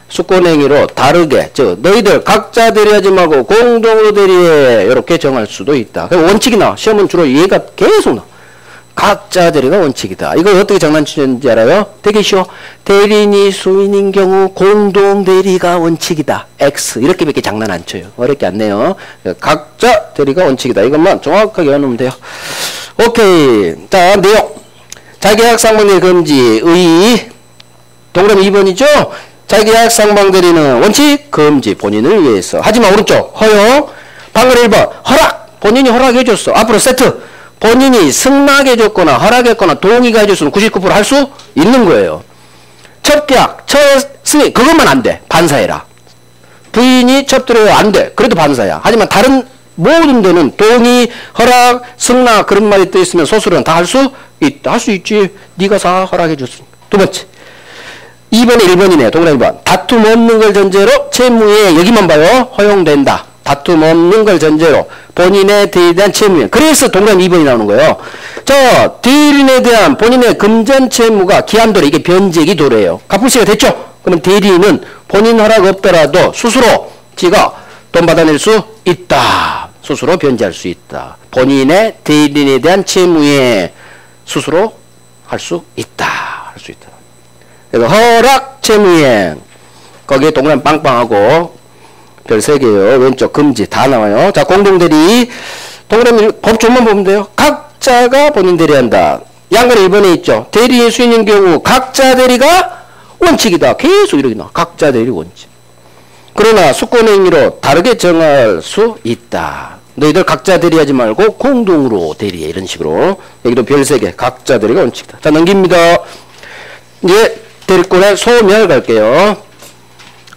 숙고냉이로 다르게 너희들 각자 대리하지 말고 공동으로 대리해 이렇게 정할 수도 있다. 원칙이 나와. 시험은 주로 얘가 계속 나와. 각자 대리가 원칙이다. 이거 어떻게 장난치는지 알아요? 되게 쉬워. 대리인이 수인인 경우 공동 대리가 원칙이다. X. 이렇게밖에 장난 안 쳐요. 어렵게 안 내요. 각자 대리가 원칙이다. 이것만 정확하게 외우면 돼요. 오케이. 자, 내용. 자기계약 상방대리 금지, 의. 동그라미 2번이죠? 자기계약 상방대리는 원칙, 금지, 본인을 위해서. 하지만 오른쪽, 허용. 방금 1번, 허락. 본인이 허락해줬어. 앞으로 세트. 본인이 승낙해줬거나 허락했거나 동의가 해줬으면 99% 할 수 있는 거예요. 첫 계약, 첫 승인, 그것만 안 돼. 반사해라. 부인이 첩들어요. 안 돼. 그래도 반사야. 하지만 다른 모든 데는 동의, 허락, 승낙 그런 말이 떠 있으면 소수는 다 할 수 있다. 할 수 있지. 네가 다 허락해줬으니까. 두 번째. 2번에 1번이네요. 동그라미 1번. 다툼 없는 걸 전제로 채무에 여기만 봐요. 허용된다. 다툼 없는 걸 전제로 본인의 대리에 대한 채무에. 그래서 동그라미 2번이 나오는 거예요. 저 대리인에 대한 본인의 금전 채무가 기한도래. 이게 변제기 도래예요. 갚을시가 됐죠? 그럼 대리인은 본인 허락 없더라도 스스로 지가 돈 받아낼 수 있다. 스스로 변제할 수 있다. 본인의 대리인에 대한 채무에 스스로 할 수 있다. 할 수 있다. 그래서 허락 채무에 거기에 동그라미 빵빵하고 별 3개요. 왼쪽 금지 다 나와요. 자, 공동대리. 동그라미 법조만 보면 돼요. 각자가 본인 대리한다. 양변에 1번에 있죠. 대리인 수인인 경우 각자 대리가 원칙이다. 계속 이렇게 나와. 각자 대리 원칙. 그러나 수권행위로 다르게 정할 수 있다. 너희들 각자 대리하지 말고 공동으로 대리해. 이런 식으로. 여기도 별 3개. 각자 대리가 원칙이다. 자, 넘깁니다. 이제 대리권의 소멸 갈게요.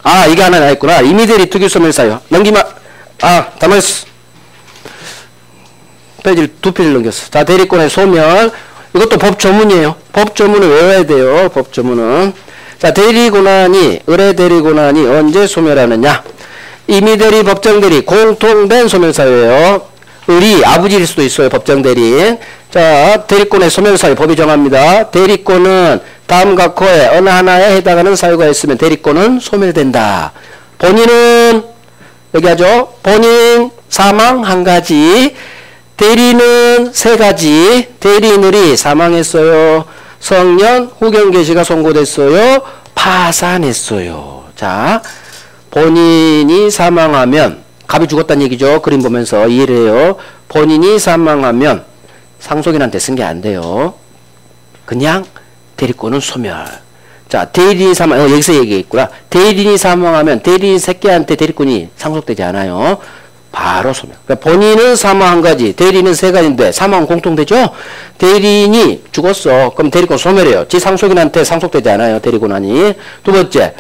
아, 이게 하나 나있구나. 임의대리 특유소멸사유. 넘기면, 다 맞았어. 페이지를 2페이지를 넘겼어. 자, 대리권의 소멸. 이것도 법조문이에요. 법조문을 외워야 돼요. 법조문은. 자, 대리권한이, 의뢰대리권한이 언제 소멸하느냐. 임의대리, 법정대리, 공통된 소멸사유예요. 의리, 아버지일 수도 있어요. 법정대리. 자, 대리권의 소멸사유 법이 정합니다. 대리권은 다음 각호에 어느 하나에 해당하는 사유가 있으면 대리권은 소멸된다. 본인은 여기 하죠. 본인 사망 1가지, 대리는 3가지. 대리인들이 사망했어요. 성년 후견 개시가 선고됐어요. 파산했어요. 자, 본인이 사망하면 갑이 죽었다는 얘기죠. 그림 보면서 이해를 해요. 본인이 사망하면 상속인한테 쓴 게 안 돼요. 그냥 대리권은 소멸. 자, 대리인이 사망, 여기서 얘기했구나. 대리인이 사망하면 대리인 새끼한테 대리권이 상속되지 않아요. 바로 소멸. 그러니까 본인은 사망 1가지, 대리인은 3가지인데 사망은 공통되죠? 대리인이 죽었어. 그럼 대리권 소멸해요. 지 상속인한테 상속되지 않아요. 대리권한이. 두 번째,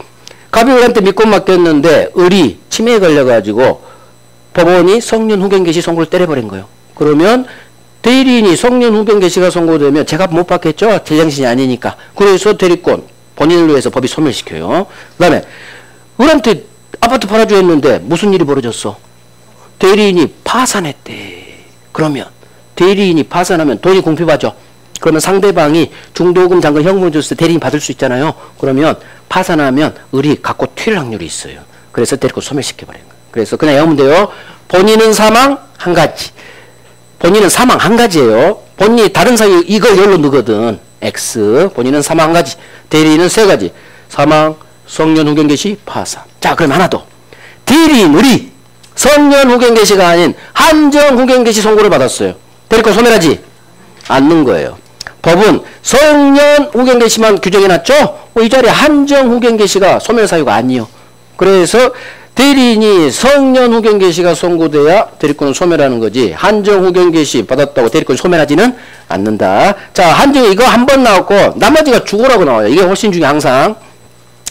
갑이한테 믿고 맡겼는데 을이 치매에 걸려가지고 법원이 성년 후견 개시 선고를 때려버린 거예요. 그러면 대리인이 성년 후견 개시가 선고되면 제가 못 받겠죠? 제정신이 아니니까. 그래서 대리권 본인을 위해서 법이 소멸시켜요. 그 다음에 을한테 아파트 팔아줘 했는데 무슨 일이 벌어졌어? 대리인이 파산했대. 그러면 대리인이 파산하면 돈이 공표받죠. 그러면 상대방이 중도금, 잔금, 현금 줬을 때 대리인 받을 수 있잖아요. 그러면 파산하면 을이 갖고 튈 확률이 있어요. 그래서 대리권 소멸시켜버린 거예요. 그래서 그냥 외우면 돼요. 본인은 사망 1가지. 본인은 사망 1가지예요. 본인이 다른 사유 이걸 열로 넣거든. X. 본인은 사망 1가지. 대리인은 3가지. 사망, 성년 후견 개시, 파산. 자, 그럼 하나 더. 대리인 을이 성년 후견 개시가 아닌 한정 후견 개시 선고를 받았어요. 대리권 소멸하지 않는 거예요. 법은 성년 후견 개시만 규정해놨죠? 이 자리에 한정 후견 개시가 소멸 사유가 아니요. 그래서 대리인이 성년 후견 개시가 선고돼야 대리권을 소멸하는 거지. 한정 후견 개시 받았다고 대리권 소멸하지는 않는다. 자, 한정 이거 한 번 나왔고 나머지가 죽으라고 나와요. 이게 훨씬 중요해. 항상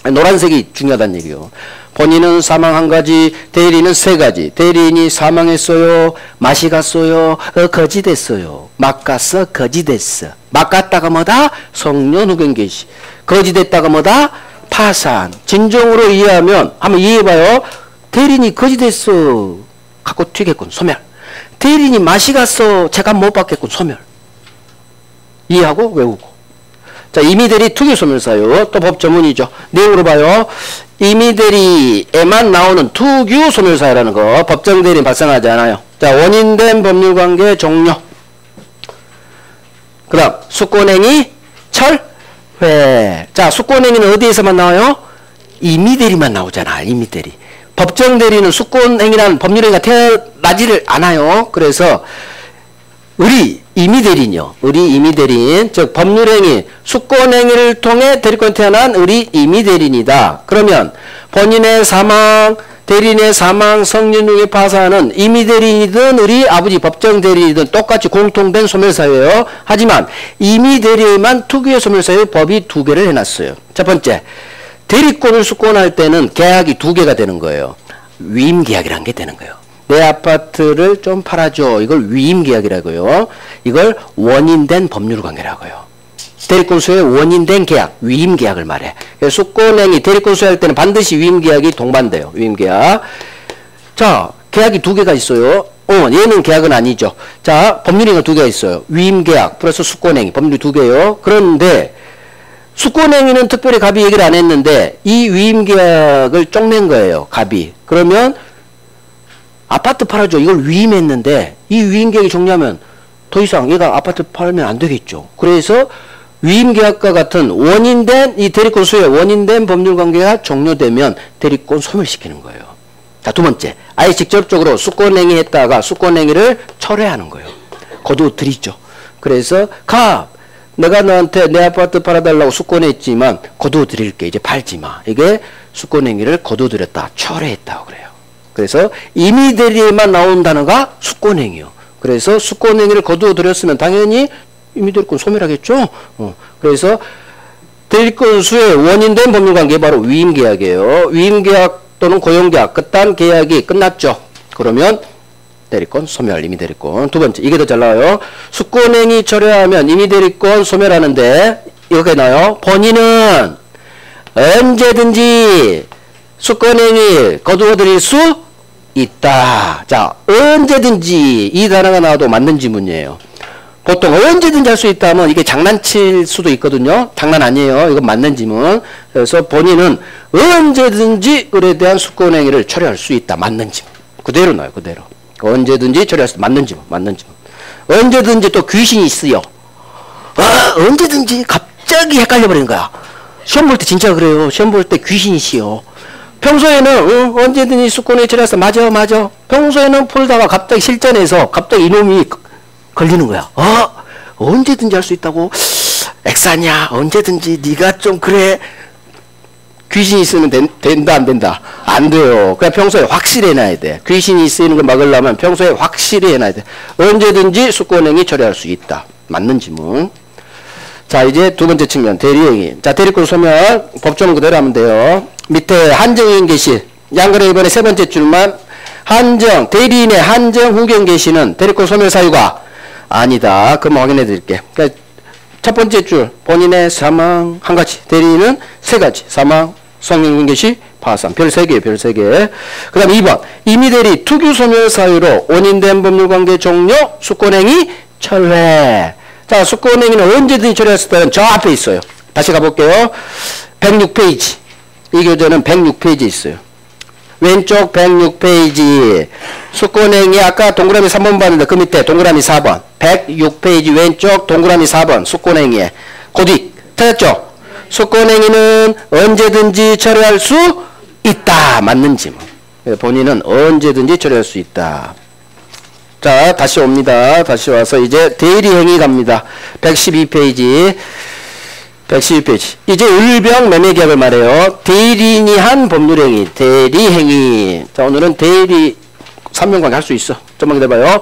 노란색이 중요하다는 얘기요. 본인은 사망 1가지, 대리인은 3가지. 대리인이 사망했어요. 맛이 갔어요. 거지 됐어요. 맛 갔어. 거지 됐어. 맛 갔다가 뭐다? 성년 후견 개시. 거지 됐다가 뭐다? 파산. 진정으로 이해하면 한번 이해해봐요. 대리인이 거지 됐어. 갖고 튀겠군. 소멸. 대리인이 맛이 갔어. 제가 못 받겠군. 소멸. 이해하고 외우고. 자, 임의대리 특유소멸사유. 또 법조문이죠. 내용으로 봐요. 임의대리에만 나오는 특유소멸사유라는 거. 법정대리는 발생하지 않아요. 자, 원인된 법률관계 종료. 그 다음 수권행위 철회. 자, 수권행위는 어디에서만 나와요? 임의대리만 나오잖아. 임의대리. 법정대리는 수권행위라는 법률행위가 태어나지를 않아요. 그래서 의리 임의대리인요. 의리 임의대리인, 즉 법률행위 수권행위를 통해 대리권 태어난 의리 임의대리인이다. 그러면 본인의 사망, 대리인의 사망, 성년후의 파산은 임의대리인이든 의리 아버지 법정대리인이든 똑같이 공통된 소멸사유예요. 하지만 임의대리만 특유의 소멸사유 법이 두 개를 해놨어요. 첫 번째, 대리권을 수권할 때는 계약이 두 개가 되는 거예요. 위임계약이라는 게 되는 거예요. 내 아파트를 좀 팔아줘. 이걸 위임계약이라고요. 이걸 원인된 법률관계라고요. 대리권 수의 원인된 계약, 위임계약을 말해. 수권행위, 대리권 수할 때는 반드시 위임계약이 동반돼요. 위임계약. 자, 계약이 두 개가 있어요. 얘는 계약은 아니죠. 자, 법률행위가 두 개가 있어요. 위임계약 플러스 수권행위, 법률이 두 개예요. 그런데 수권행위는 특별히 갑이 얘기를 안 했는데 이 위임계약을 쪽낸 거예요. 갑이. 그러면 아파트 팔아줘. 이걸 위임했는데 이 위임계약이 종료하면 더 이상 얘가 아파트 팔면 안 되겠죠. 그래서 위임계약과 같은 원인된 이 대리권 수의 원인된 법률관계가 종료되면 대리권 소멸시키는 거예요. 자, 두 번째. 아예 직접적으로 수권행위 했다가 수권행위를 철회하는 거예요. 거두드리죠. 그래서 내가 너한테 내 아파트 팔아달라고 수권했지만 거두드릴게. 이제 팔지 마. 이게 수권행위를 거두드렸다. 철회했다고 그래요. 그래서 임의대리에만 나온 단어가 수권행위요. 그래서 수권행위를 거두어들였으면 당연히 임의대리권 소멸하겠죠. 그래서 대리권 수의 원인된 법률관계 바로 위임계약이에요. 위임계약 또는 고용계약 끝단 계약이 끝났죠. 그러면 대리권 소멸, 임의대리권. 두 번째, 이게 더 잘 나와요. 수권행위 철회하면 임의대리권 소멸하는데 이렇게 나와요. 본인은 언제든지 수권행위 거두어들일 수 있다. 자, 언제든지 이 단어가 나와도 맞는 지문이에요. 보통 언제든지 할 수 있다면 이게 장난칠 수도 있거든요. 장난 아니에요. 이건 맞는 지문. 그래서 본인은 언제든지 을에 대한 수권행위를 철회할 수 있다. 맞는 지문. 그대로 나와요. 그대로. 언제든지 처리할 수 있다. 맞는 지문. 맞는 지문. 언제든지 또 귀신이 있어요. 언제든지 갑자기 헷갈려버리는 거야. 시험 볼 때 진짜 그래요. 시험 볼 때 귀신이 있어요. 평소에는 언제든지 수권에 처리해서 맞아. 평소에는 풀다가 갑자기 실전에서 갑자기 이놈이 걸리는 거야. 언제든지 할 수 있다고? 엑사냐? 언제든지 네가 좀 그래. 귀신이 있으면 된다 안 된다? 안 돼요. 그냥 평소에 확실히 해놔야 돼. 귀신이 쓰이는 걸 막으려면 평소에 확실히 해놔야 돼. 언제든지 수권행위 처리할 수 있다. 맞는 지문. 자, 이제 두 번째 측면 대리행위. 자, 대리권 소멸 법조문 그대로 하면 돼요. 밑에 한정인 개시. 양근에 이번에 세 번째 줄만 한정 대리인의 한정 후견 개시는 대리권 소멸 사유가 아니다. 그럼 확인해 드릴게. 그러니까 첫 번째 줄 본인의 사망 한 가지, 대리인은 세 가지. 사망, 성령 개시, 파산. 별 3개, 별 3개. 그 다음 2번 임의대리 특유 소멸 사유로 원인된 법률관계 종료, 수권행위 철회. 자, 수권행위는 언제든지 처리했을 때는 저 앞에 있어요. 다시 가볼게요. 106페이지. 이 교재는 106페이지 있어요. 왼쪽 106페이지. 수권행위 아까 동그라미 3번 봤는데 그 밑에 동그라미 4번. 106페이지 왼쪽 동그라미 4번. 수권행위에. 그 뒤. 틀렸죠? 수권행위는 언제든지 처리할 수 있다. 맞는 지문. 본인은 언제든지 처리할 수 있다. 자, 다시 옵니다. 다시 와서 이제 대리행위 갑니다. 112페이지. 112페이지. 이제 을병 매매계약을 말해요. 대리인이 한 법률행위. 대리행위. 자, 오늘은 대리 3명관계 할 수 있어. 좀만 기다려봐요.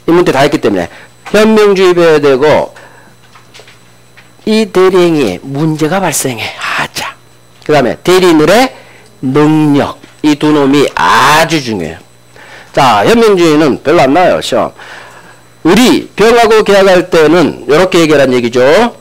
이 문제 다 했기 때문에. 현명주의 배워야 되고, 이 대리행위에 문제가 발생해. 하자. 그 다음에 대리인의 능력. 이 두 놈이 아주 중요해요. 자, 현명주의는 별로 안 나와요. 시험. 을이 병하고 계약할 때는 이렇게 얘기하란 얘기죠.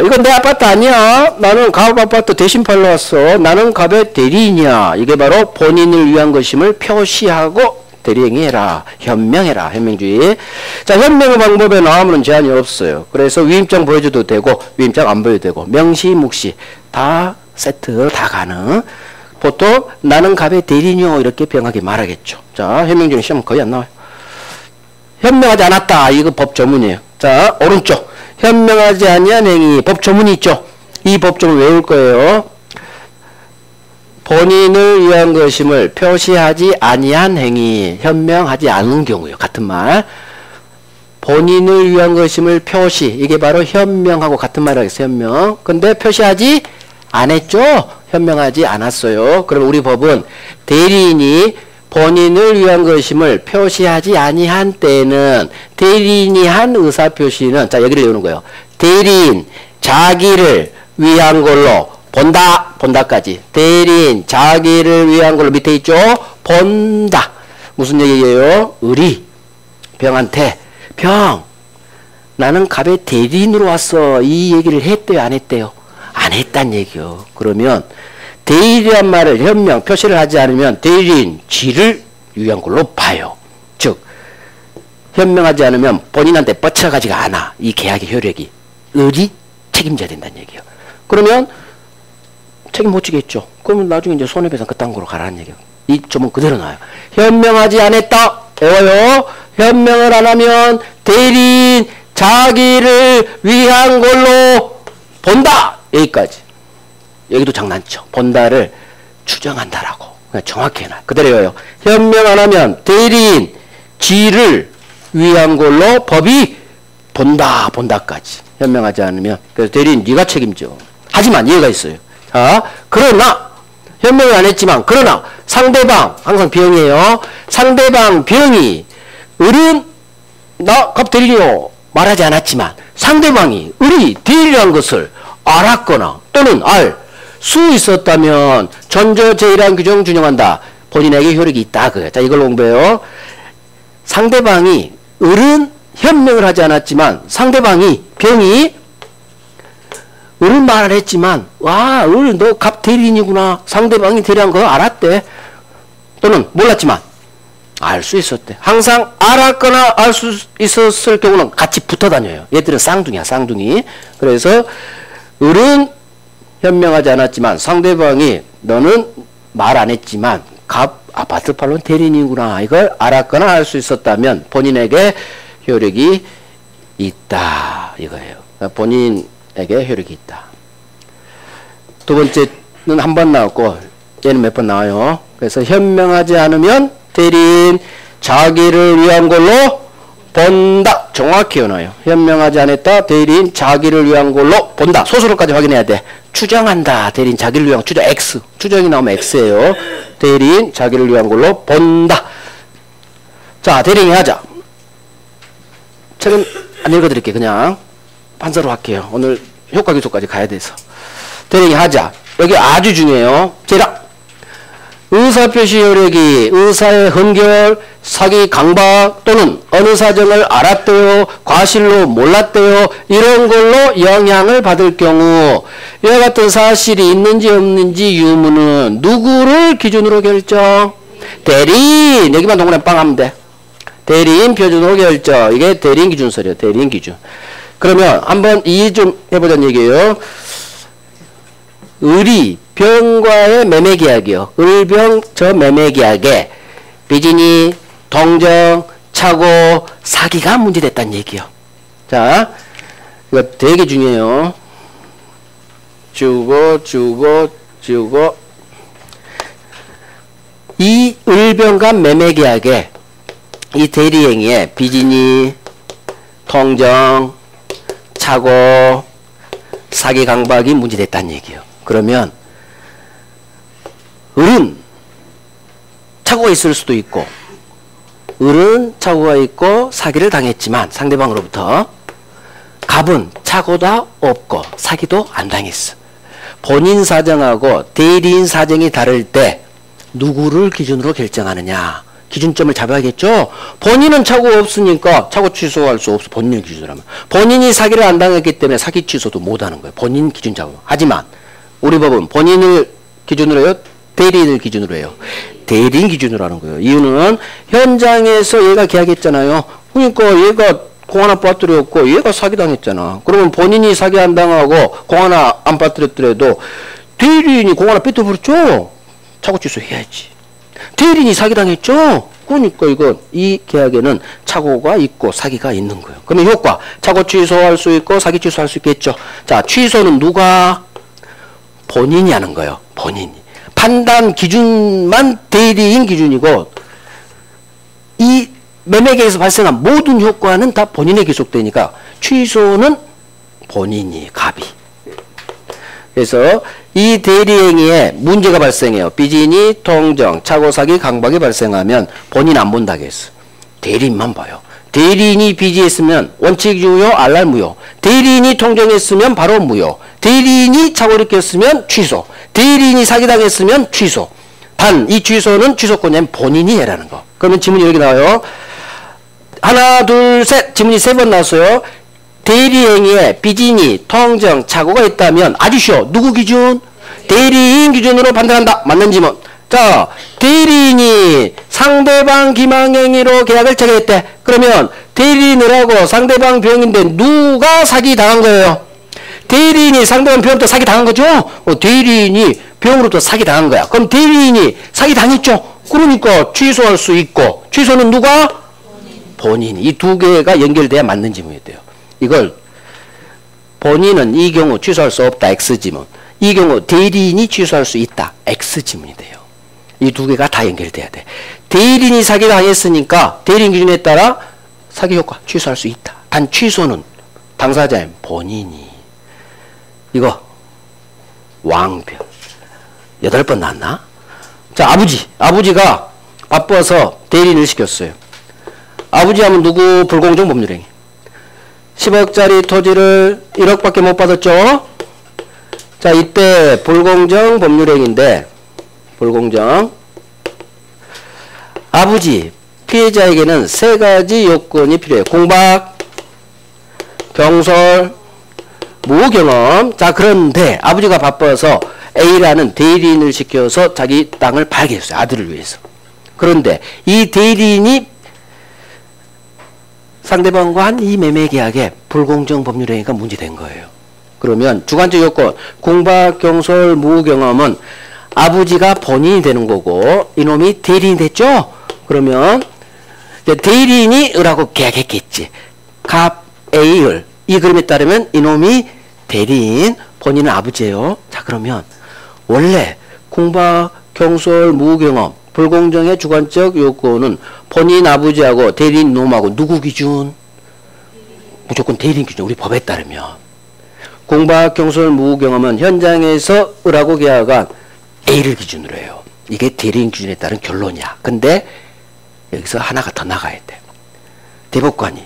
이건 내 아파트 아니야. 나는 갑 아파트 대신 팔러 왔어. 나는 갑의 대리인이야. 이게 바로 본인을 위한 것임을 표시하고 대리행위해라. 현명해라. 현명주의. 자, 현명의 방법에는 아무런 제한이 없어요. 그래서 위임장 보여줘도 되고 위임장 안 보여도 되고 명시, 묵시 다 세트 다 가능. 보통 나는 갑의 대리인이요 이렇게 병하게 말하겠죠. 자, 현명주의 시험 거의 안 나와요. 현명하지 않았다. 이거 법 전문이에요. 자, 오른쪽. 현명하지 아니한 행위. 법조문이 있죠. 이 법조문 외울 거예요. 본인을 위한 것임을 표시하지 아니한 행위. 현명하지 않은 경우요. 같은 말. 본인을 위한 것임을 표시. 이게 바로 현명하고 같은 말을 하겠어요. 현명. 근데 표시하지 안 했죠? 현명하지 않았어요. 그럼 우리 법은 대리인이 본인을 위한 것임을 표시하지 아니한 때는 대리인이 한 의사표시는 자 여기를 외우는 거예요. 대리인 자기를 위한 걸로 본다. 본다까지. 대리인 자기를 위한 걸로 밑에 있죠. 본다. 무슨 얘기예요? 의리. 병한테 병 나는 갑의 대리인으로 왔어. 이 얘기를 했대요? 안 했대요? 안 했단 얘기요. 그러면 대리란 말을 현명 표시를 하지 않으면 대리인 지를 위한 걸로 봐요. 즉 현명하지 않으면 본인한테 뻗쳐가지가 않아. 이 계약의 효력이. 의리 책임져야 된다는 얘기예요. 그러면 책임 못 지겠죠. 그러면 나중에 이제 손해배상 그딴 거로 가라는 얘기예요. 이 점은 그대로 나와요. 현명하지 않았다. 외워요. 현명을 안 하면 대리인 자기를 위한 걸로 본다. 여기까지. 여기도 장난쳐. 본다를 추정한다라고. 그냥 정확히 해놔. 그대로 외워요. 현명 안 하면 대리인 지를 위한 걸로 법이 본다. 본다까지. 현명하지 않으면. 그래서 대리인 네가 책임져. 하지만 이해가 있어요. 자, 그러나 현명을 안 했지만 그러나 상대방 항상 병이에요. 상대방 병이 을은 나 갑 대리요 말하지 않았지만 상대방이 을이 대리라는 것을 알았거나 또는 알 수 있었다면 전조제의란 규정 준용한다. 본인에게 효력이 있다. 그거예요. 자, 이걸 공부해요. 상대방이 을은 현명을 하지 않았지만 상대방이 병이 을은 말을 했지만 와, 을 너 갑 대리인이구나. 상대방이 대리한 거 알았대. 또는 몰랐지만 알 수 있었대. 항상 알았거나 알 수 있었을 경우는 같이 붙어 다녀요. 얘들은 쌍둥이야. 쌍둥이. 그래서 을은 현명하지 않았지만 상대방이 너는 말 안 했지만 갑 아파트 팔론 대리인이구나. 이걸 알았거나 알 수 있었다면 본인에게 효력이 있다. 이거예요. 본인에게 효력이 있다. 두 번째는 한 번 나왔고 얘는 몇 번 나와요. 그래서 현명하지 않으면 대리인 자기를 위한 걸로 본다. 정확히 해놔요. 현명하지 않았다. 대리인 자기를 위한 걸로 본다. 소수로까지 확인해야 돼. 추정한다. 대리인 자기를 위한 추정 X. 추정이 나오면 X예요. 대리인 자기를 위한 걸로 본다. 자, 대리인이 하자. 책은 안 읽어드릴게요. 그냥 판서로 할게요. 오늘 효과 기초까지 가야 돼서. 대리인이 하자. 여기 아주 중요해요. 제라. 의사표시 효력이 의사의 헌결, 사기 강박 또는 어느 사정을 알았대요, 과실로 몰랐대요, 이런 걸로 영향을 받을 경우 이와 같은 사실이 있는지 없는지 유무는 누구를 기준으로 결정? 대리인. 여기만 동그라미 빵 하면 돼. 대리인 표준으로 결정. 이게 대리인 기준설이에요. 대리인 기준. 그러면 한번 이해 좀 해보자는 얘기예요. 을이 병과의 매매계약이요. 을병 저 매매계약에 비진이, 동정, 착오, 사기가 문제됐다는 얘기요. 자, 이거 되게 중요해요. 주고. 이 을병과 매매계약에 이 대리행위에 비진이, 동정, 착오, 사기 강박이 문제됐다는 얘기예요. 그러면 을은 착오가 있을 수도 있고 을은 착오가 있고 사기를 당했지만 상대방으로부터 갑은 착오도 없고 사기도 안 당했어. 본인 사정하고 대리인 사정이 다를 때 누구를 기준으로 결정하느냐. 기준점을 잡아야겠죠. 본인은 착오가 없으니까 착오 취소할 수 없어. 본인을 기준으로 하면. 본인이 사기를 안 당했기 때문에 사기 취소도 못하는 거예요. 본인 기준 잡으면. 하지만 우리 법은 본인을 기준으로 해요? 대리인을 기준으로 해요? 대리인 기준으로 하는 거예요. 이유는 현장에서 얘가 계약했잖아요. 그러니까 얘가 공 하나 빠뜨렸고 얘가 사기당했잖아. 그러면 본인이 사기 안 당하고 공 하나 안 빠뜨렸더라도 대리인이 공 하나 뺏어버렸죠? 착오 취소해야지. 대리인이 사기당했죠? 그러니까 이 계약에는 착오가 있고 사기가 있는 거예요. 그러면 효과, 착오 취소할 수 있고 사기 취소할 수 있겠죠. 자, 취소는 누가? 본인이 하는 거예요. 본인이. 판단 기준만 대리인 기준이고 이 매매계에서 발생한 모든 효과는 다 본인에 기속되니까 취소는 본인이 갑이. 그래서 이 대리행위에 문제가 발생해요. 비진이, 통정, 착오사기, 강박이 발생하면 본인 안 본다고 했어. 대리인만 봐요. 대리인이 비지했으면 원칙유효, 알랄 무효. 대리인이 통정했으면 바로 무효. 대리인이 착오를 꼈으면 취소. 대리인이 사기당했으면 취소. 단 이 취소는 취소권자는 본인이 해라는 거. 그러면 지문이 이렇게 나와요. 하나, 둘, 셋. 지문이 3번 나왔어요. 대리행위에 비진이, 통정, 착오가 있다면 아주 쉬워. 누구 기준? 대리인 기준으로 판단한다. 맞는 지문. 자, 대리인이 상대방 기망행위로 계약을 체결했대. 그러면 대리인이라고 상대방 병인데 누가 사기 당한 거예요? 대리인이 상대방 병으로부터 사기 당한 거죠? 대리인이 병으로부터 사기 당한 거야. 그럼 대리인이 사기 당했죠? 그러니까 취소할 수 있고 취소는 누가? 본인. 이 두 개가 연결돼야 맞는 지문이 돼요. 이걸 본인은 이 경우 취소할 수 없다. X지문. 이 경우 대리인이 취소할 수 있다. X지문이 돼요. 이 두 개가 다 연결돼야 돼. 대리인이 사기 당했으니까 대리인 기준에 따라 사기 효과 취소할 수 있다. 단 취소는 당사자인 본인이. 이거 왕변 8번 나왔나? 자, 아버지가 바빠서 대리인을 시켰어요. 아버지 하면 누구? 불공정 법률행위. 10억짜리 토지를 1억밖에 못 받았죠? 자, 이때 불공정 법률행위인데 불공정 아버지 피해자에게는 3가지 요건이 필요해요. 공박, 경솔, 무경험. 자, 그런데 아버지가 바빠서 A라는 대리인을 시켜서 자기 땅을 팔게 했어요. 아들을 위해서. 그런데 이 대리인이 상대방과 한 이 매매 계약에 불공정 법률행위가 문제된 거예요. 그러면 주관적 요건 공박, 경솔, 무경험은 아버지가 본인이 되는 거고 이놈이 대리인이 됐죠? 그러면 대리인이 을하고 계약했겠지. 갑 A을. 이 그림에 따르면 이놈이 대리인, 본인은 아버지예요. 자, 그러면 원래 공박, 경솔, 무경험, 불공정의 주관적 요건은 본인 아버지하고 대리인 놈하고 누구 기준? 무조건 대리인 기준. 우리 법에 따르면. 공박, 경솔, 무경험은 현장에서 을하고 계약한 A를 기준으로 해요. 이게 대리인 기준에 따른 결론이야. 근데 여기서 하나가 더 나가야 돼. 대법관이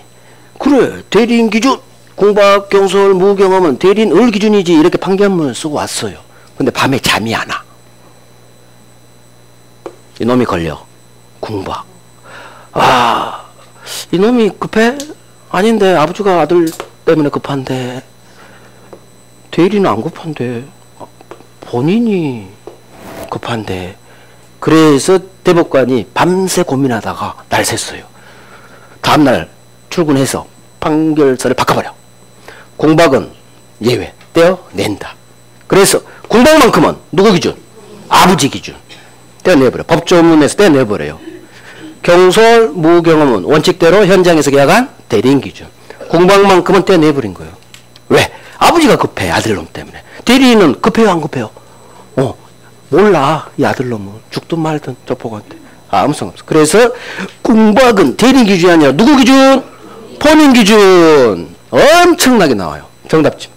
그래 대리인 기준 공박, 경솔, 무경험은 대리인 을 기준이지 이렇게 판결문을 쓰고 왔어요. 근데 밤에 잠이 안 와. 이놈이 걸려. 공박. 아, 이놈이 급해? 아닌데 아버지가 아들 때문에 급한데 대리는 안 급한데 본인이 급한데. 그래서 대법관이 밤새 고민하다가 날 샜어요. 다음날 출근해서 판결서를 바꿔버려. 공박은 예외 떼어낸다. 그래서 공박만큼은 누구 기준? 아버지 기준 떼어내버려. 법조문에서 떼어내버려요. 경솔, 무경험은 원칙대로 현장에서 계약한 대리인 기준. 공박만큼은 떼어내버린 거예요. 왜? 아버지가 급해. 아들놈 때문에. 대리인은 급해요 안 급해요? 몰라. 이 아들놈은 죽든 말든 저포한테 아무 상관없어. 그래서 공박은 대리인 기준이 아니라 누구 기준? 본인 기준. 엄청나게 나와요. 정답집.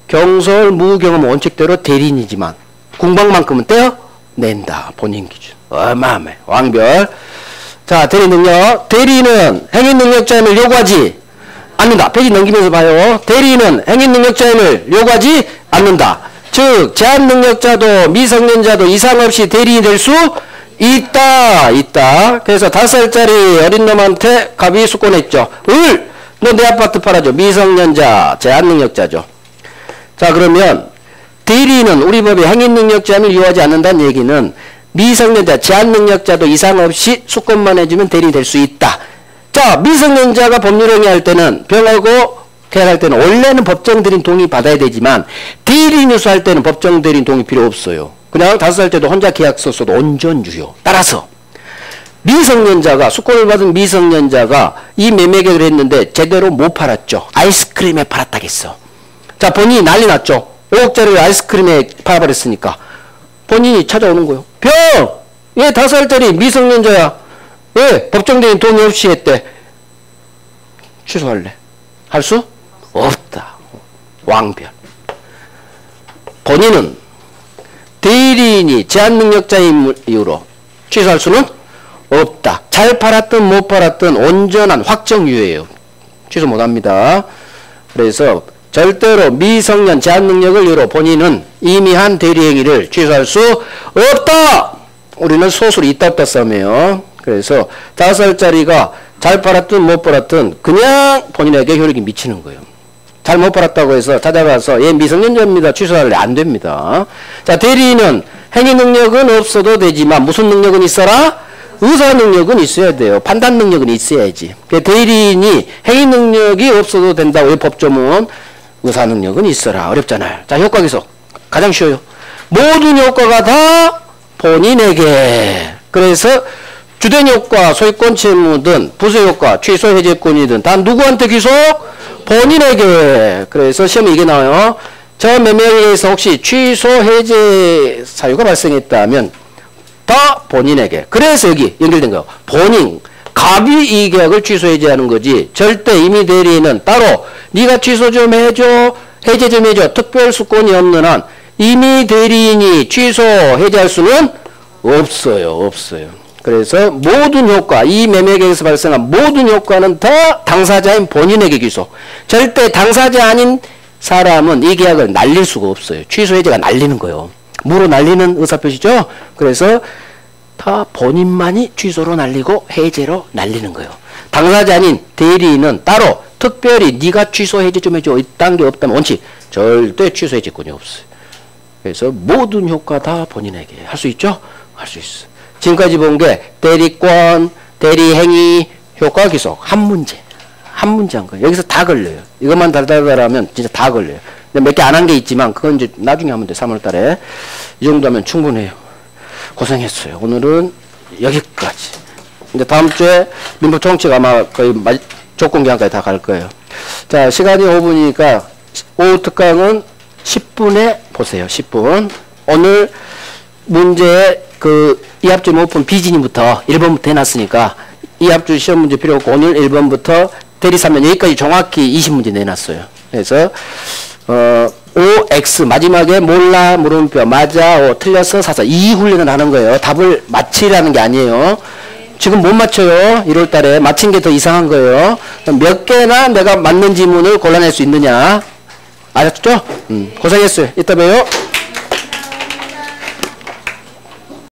경솔, 무경험은 원칙대로 대리인이지만 공박만큼은 떼어낸다. 본인 기준. 어마어마해. 왕별. 자, 대리 능력. 대리인은 행위 능력자임을 요구하지 않는다. 페이지 넘기면서 봐요. 대리인은 행위 능력자임을 요구하지 않는다. 즉 제한 능력자도 미성년자도 이상 없이 대리인이 될 수 있다. 그래서 5살짜리 어린 놈한테 갑이 수권했죠. 너 내 아파트 팔아줘. 미성년자 제한 능력자죠. 자, 그러면 대리인은 우리 법에 행위 능력자임을 요구하지 않는다는 얘기는 미성년자 제한 능력자도 이상 없이 수권만 해주면 대리인이 될 수 있다. 자, 미성년자가 법률행위 할 때는 병하고 계약할 때는 원래는 법정 대리인 동의 받아야 되지만 대리인 유수할 때는 법정 대리인 동의 필요 없어요. 그냥 5살 때도 혼자 계약서 써도 온전 유효. 따라서 미성년자가, 수권을 받은 미성년자가 이 매매 계약을 했는데 제대로 못 팔았죠. 아이스크림에 팔았다겠어. 자, 본인이 난리 났죠. 5억짜리를 아이스크림에 팔아버렸으니까 본인이 찾아오는 거예요. 병! 얘 5살짜리 미성년자야. 왜? 법정대행 돈이 없이 했대. 취소할래. 할 수? 없다. 왕별. 본인은 대리인이 제한능력자인 이유로 취소할 수는 없다. 잘 팔았든 못 팔았든 온전한 확정유예요. 취소 못합니다. 그래서 절대로 미성년 제한능력을 이유로 본인은 이미 한 대리행위를 취소할 수 없다. 우리는 소수로 있다 없다 싸움이에요. 그래서 5살짜리가 잘 팔았든 못 팔았든 그냥 본인에게 효력이 미치는 거예요. 잘 못 팔았다고 해서 찾아가서 얘 미성년자입니다. 취소할래? 안 됩니다. 자, 대리인은 행위 능력은 없어도 되지만 무슨 능력은 있어라? 의사 능력은 있어야 돼요. 판단 능력은 있어야지. 대리인이 행위 능력이 없어도 된다고 이 법조문 의사 능력은 있어라. 어렵잖아요. 자, 효과 기속. 가장 쉬워요. 모든 효과가 다 본인에게. 그래서 주된 효과, 소유권 채무든 부수 효과, 취소 해제권이든 다 누구한테 기속? 본인에게. 그래서 시험에 이게 나와요. 저 매매에서 혹시 취소 해제 사유가 발생했다면 다 본인에게. 그래서 여기 연결된 거예요. 본인, 갑이 이 계약을 취소 해제하는 거지. 절대 임의 대리인은 따로 네가 취소 좀 해줘, 해제 좀 해줘. 특별수권이 없는 한 임의 대리인이 취소 해제할 수는 없어요. 없어요. 그래서 모든 효과, 이 매매계약에서 발생한 모든 효과는 다 당사자인 본인에게 기소. 절대 당사자 아닌 사람은 이 계약을 날릴 수가 없어요. 취소 해제가 날리는 거예요. 무로 날리는 의사표시죠. 그래서 다 본인만이 취소로 날리고 해제로 날리는 거예요. 당사자 아닌 대리인은 따로 특별히 네가 취소 해제 좀 해줘. 이딴 게 없다면 원칙 절대 취소 해제권이 없어요. 그래서 모든 효과 다 본인에게 할 수 있죠? 할 수 있어. 지금까지 본 게 대리권, 대리행위, 효과 기속 한 문제. 한 문제 한 거예요. 여기서 다 걸려요. 이것만 달달달하면 진짜 다 걸려요. 몇 개 안 한 게 있지만 그건 이제 나중에 하면 돼. 3월 달에. 이 정도 하면 충분해요. 고생했어요. 오늘은 여기까지. 이제 다음 주에 민법 총칙 아마 거의 조건 기한까지 다 갈 거예요. 자, 시간이 5분이니까 오후 특강은 10분에 보세요. 10분. 오늘 문제 이합주 모품 비진이부터 1번부터 해놨으니까 이합주 시험 문제 필요 없고 오늘 1번부터 대리사면 여기까지 정확히 20문제 내놨어요. 그래서 OX 마지막에 몰라 물음표 맞아 틀려서 사서 이 훈련을 하는 거예요. 답을 맞히라는 게 아니에요. 지금 못 맞춰요. 1월 달에 맞힌 게 더 이상한 거예요. 몇 개나 내가 맞는 지문을 골라낼 수 있느냐. 알았죠? 고생했어요. 이따 봬요.